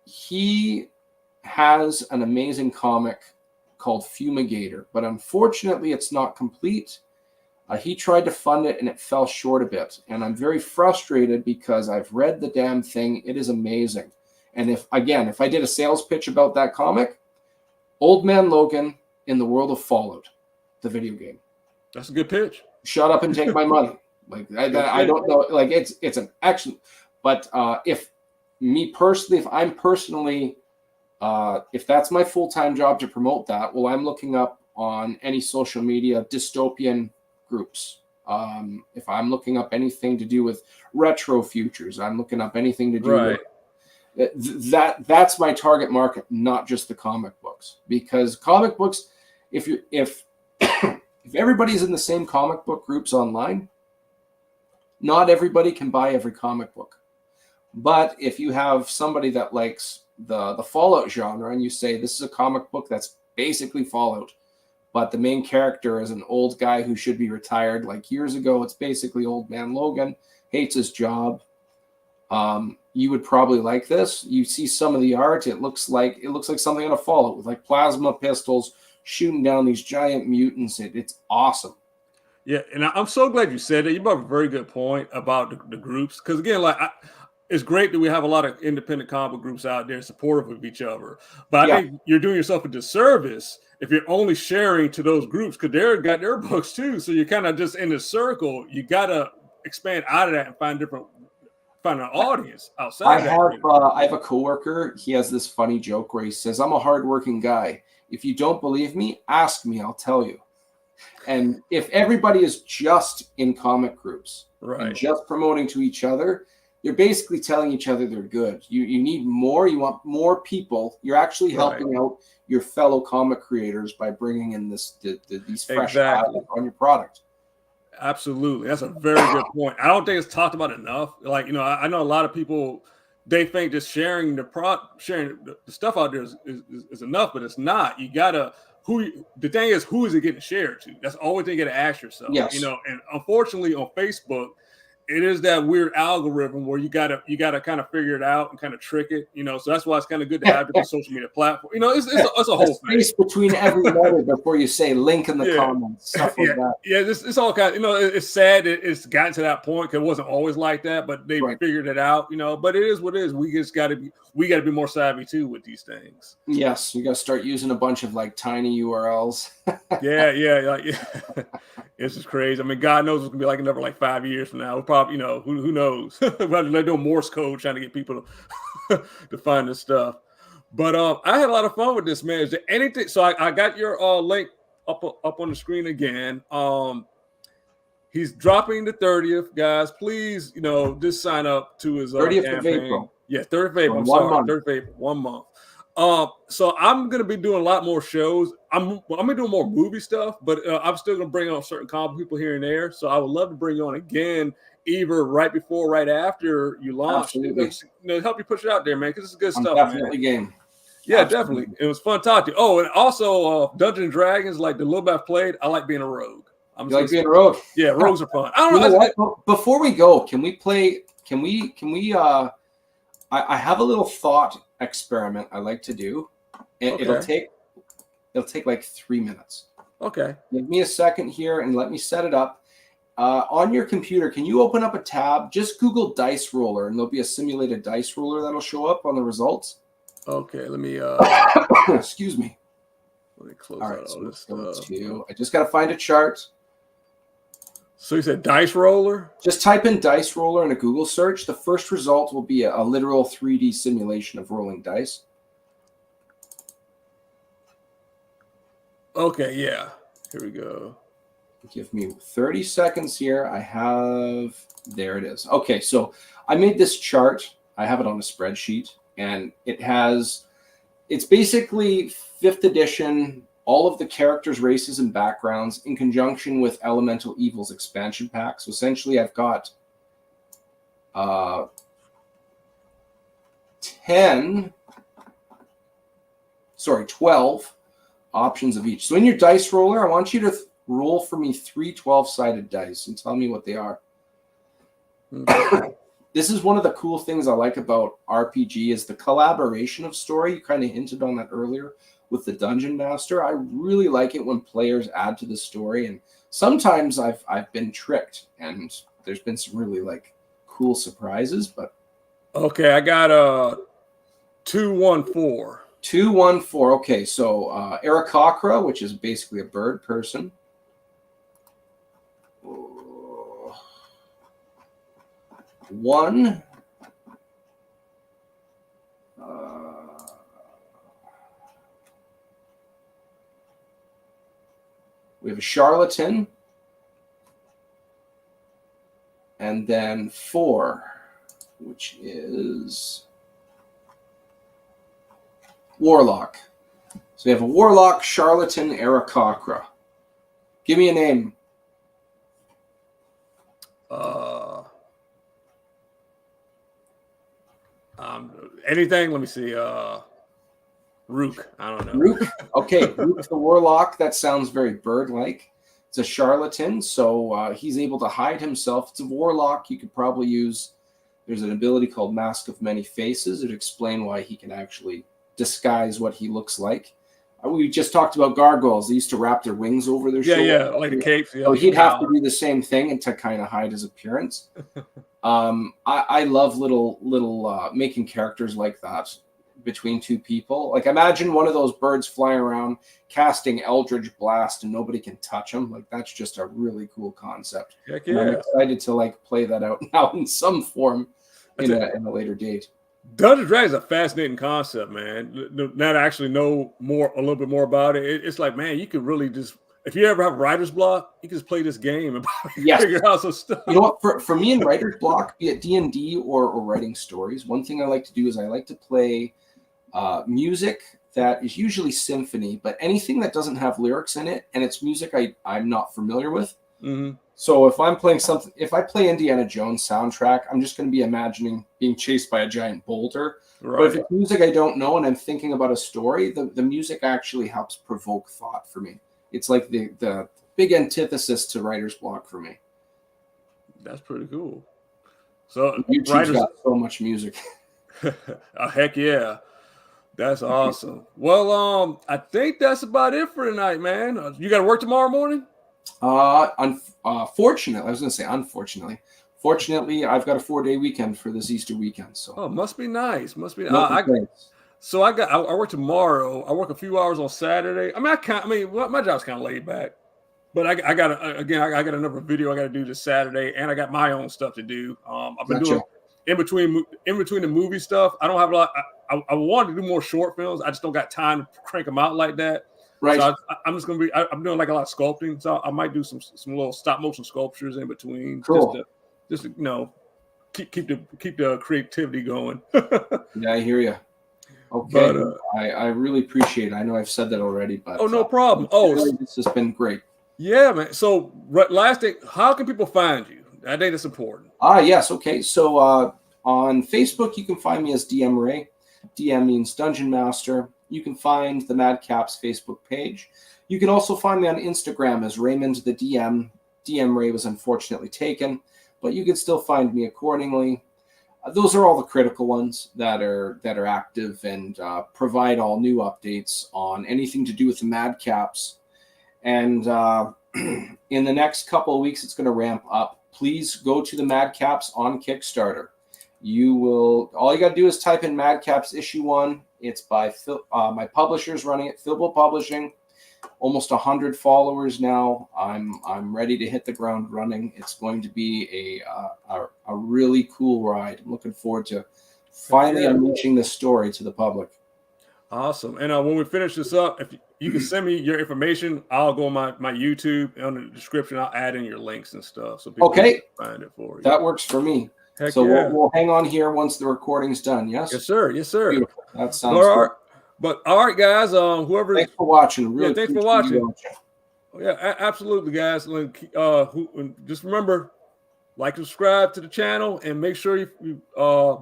he has an amazing comic called Fumigator, but unfortunately it's not complete. He tried to fund it and it fell short a bit. And I'm very frustrated because I've read the damn thing. It is amazing. And if I did a sales pitch about that comic, Old Man Logan in the world of Fallout, the video game. That's a good pitch. Shut up and take my money. Like I don't know. Like it's an action. But if that's my full-time job to promote that, well, I'm looking up on any social media dystopian groups. If I'm looking up anything to do with retro futures, I'm looking up anything to do with that's my target market, not just the comic books. Because comic books, if everybody's in the same comic book groups online, not everybody can buy every comic book. But if you have somebody that likes the Fallout genre and you say this is a comic book that's basically Fallout, but the main character is an old guy who should be retired like years ago, it's basically Old Man Logan, hates his job. You would probably like this. You see some of the art, it looks like something out of Fallout with like plasma pistols shooting down these giant mutants. It's awesome. Yeah, and I'm so glad you said that. You brought up a very good point about the groups, because again, it's great that we have a lot of independent comic groups out there supportive of each other. But I think you're doing yourself a disservice if you're only sharing to those groups, because they've got their books too. So you're kind of just in a circle. You got to expand out of that and find an audience outside. I have a coworker. He has this funny joke where he says, "I'm a hardworking guy. If you don't believe me, ask me. I'll tell you." And if everybody is just in comic groups, and just promoting to each other, you're basically telling each other they're good. You need more. You want more people. You're actually helping out your fellow comic creators by bringing in these fresh eyes on your product. Absolutely. That's a very good point. I don't think it's talked about enough. Like, I know a lot of people, they think just sharing the stuff out there is enough, but it's not. You gotta the thing is, who is it getting shared to? That's always thing you gotta ask yourself. Yes. And unfortunately on Facebook, it is that weird algorithm where you gotta kind of figure it out and kind of trick it, so that's why it's kind of good to have different social media platforms. It's a whole space between every letter before you say link in the comments, stuff like that. Yeah, it's all kind of, it's sad it's gotten to that point because it wasn't always like that, but they figured it out, but it is what it is. We just gotta be more savvy too with these things. Yes, you gotta start using a bunch of like tiny URLs. It's just crazy. I mean, God knows it's gonna be like another 5 years from now. We'll probably, who knows? They're doing Morse code trying to get people to find this stuff. But I had a lot of fun with this, man. Is there anything? So I got your link up on the screen again. He's dropping the 30th, guys. Please, just sign up to his 30th campaign. of April. Yeah, 30th of April. I'm sorry, 30th of April, 1 month. So I'm gonna be doing a lot more shows. I'm gonna do more movie stuff, but I'm still gonna bring on certain comic people here and there. So I would love to bring you on again, either right before, right after you launch. Absolutely. Help you push it out there, man, because it's good stuff. Definitely man. Game. Yeah, Absolutely. definitely. It was fun talking to you. Oh, and also Dungeons and Dragons, like the little bit I've played, I like being a rogue. You like being a rogue? Yeah, rogues are fun. I don't know what? Before we go, can we play? Can we? I have a little thought experiment I like to do. It'll take like 3 minutes. Okay. Give me a second here and let me set it up. On your computer, can you open up a tab? Just Google dice roller, and there'll be a simulated dice roller that'll show up on the results. Okay, let me. Excuse me. Let me close out all this stuff. I just got to find a chart. So you said dice roller? Just type in dice roller in a Google search. The first result will be a literal 3D simulation of rolling dice. Okay, yeah. Here we go. Give me 30 seconds here. There it is. Okay, so I made this chart. I have it on a spreadsheet, and it's basically 5th edition, all of the characters, races, and backgrounds in conjunction with Elemental Evils expansion pack. So essentially I've got 12 options of each. So in your dice roller, I want you to roll for me 3 12-sided dice and tell me what they are. This is one of the cool things I like about RPG is the collaboration of story. You kind of hinted on that earlier with the Dungeon Master. I really like it when players add to the story, and sometimes I've been tricked, and there's been some really like cool surprises. But okay, I got 214. 214. Okay, so Aarakocra, which is basically a bird person. One. We have a charlatan. And then 4, which is warlock. So we have a warlock, charlatan, Aarakocra. Give me a name. Anything? Let me see. Rook. I don't know. Rook. Okay, Rook the warlock. That sounds very bird-like. It's a charlatan, so he's able to hide himself. It's a warlock. You could probably use. There's an ability called Mask of Many Faces. It'd explain why he can actually disguise what he looks like. We just talked about gargoyles. They used to wrap their wings over their shoulders. Yeah, like the capes. Yeah, so he'd have to do the same thing and to kind of hide his appearance. I love little making characters like that between two people. Like imagine one of those birds flying around casting Eldritch Blast and nobody can touch him. Like that's just a really cool concept. Heck yeah. I'm yeah. excited to like play that out now in some form in a later date. Dungeons & Dragons is a fascinating concept, man. Now to actually know a little bit more about it, it's like, man, you could really just, if you ever have writer's block, you can just play this game and figure out some stuff. You know what? For me in writer's block, be it D&D or writing stories, one thing I like to do is I like to play music that is usually symphony, but anything that doesn't have lyrics in it and it's music I'm not familiar with. Mm-hmm. So if I'm playing something, if I play Indiana Jones soundtrack, I'm just going to be imagining being chased by a giant boulder. Right. But if it's music I don't know and I'm thinking about a story, the music actually helps provoke thought for me. It's like the big antithesis to writer's block for me. That's pretty cool. So YouTube's got so much music. Heck yeah. That's awesome. Well, I think that's about it for tonight, man. You got to work tomorrow morning? Unfortunately, I was going to say unfortunately. Fortunately, I've got a 4-day weekend for this Easter weekend. So must be nice. Must be. No I work tomorrow. I work a few hours on Saturday. My job's kind of laid back, but I got another video I got to do this Saturday, and I got my own stuff to do. I've been doing in between the movie stuff. I don't have a lot. I wanted to do more short films. I just don't got time to crank them out like that. Right. So I'm just gonna be. I'm doing like a lot of sculpting, so I might do some little stop motion sculptures in between. Cool. Just to keep the creativity going. Yeah, I hear you. Okay, but, I really appreciate it. I know I've said that already, but no problem. This has been great. Yeah, man. So last thing, how can people find you? I think it's important. Yes. Okay. So on Facebook, you can find me as DM Ray. DM means Dungeon Master. You can find the Madcaps Facebook page. You can also find me on Instagram as Raymond the DM. DM Ray was unfortunately taken, but you can still find me accordingly. Those are all the critical ones that are active and provide all new updates on anything to do with the Madcaps. And in the next couple of weeks, it's going to ramp up. Please go to the Madcaps on Kickstarter. All you got to do is type in Madcaps issue 1. It's by my publisher's running it, Philbo Publishing. Almost 100 followers now. I'm ready to hit the ground running. It's going to be a really cool ride. I'm looking forward to finally unleashing this story to the public. Awesome. And when we finish this up, if you can send me your information, I'll go on my YouTube on the description. I'll add in your links and stuff so people can find it for you. That works for me. Heck so yeah. we'll hang on here once the recording's done. Yes. Yes, sir. Yes, sir. Beautiful. That sounds good. But all right, guys. Whoever. Thanks for watching. Really thanks for watching. Yeah, absolutely, guys. Just remember, like, subscribe to the channel, and make sure you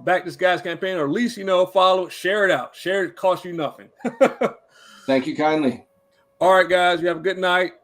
back this guy's campaign, or at least follow it, share it out. Share it costs you nothing. Thank you kindly. All right, guys. You have a good night.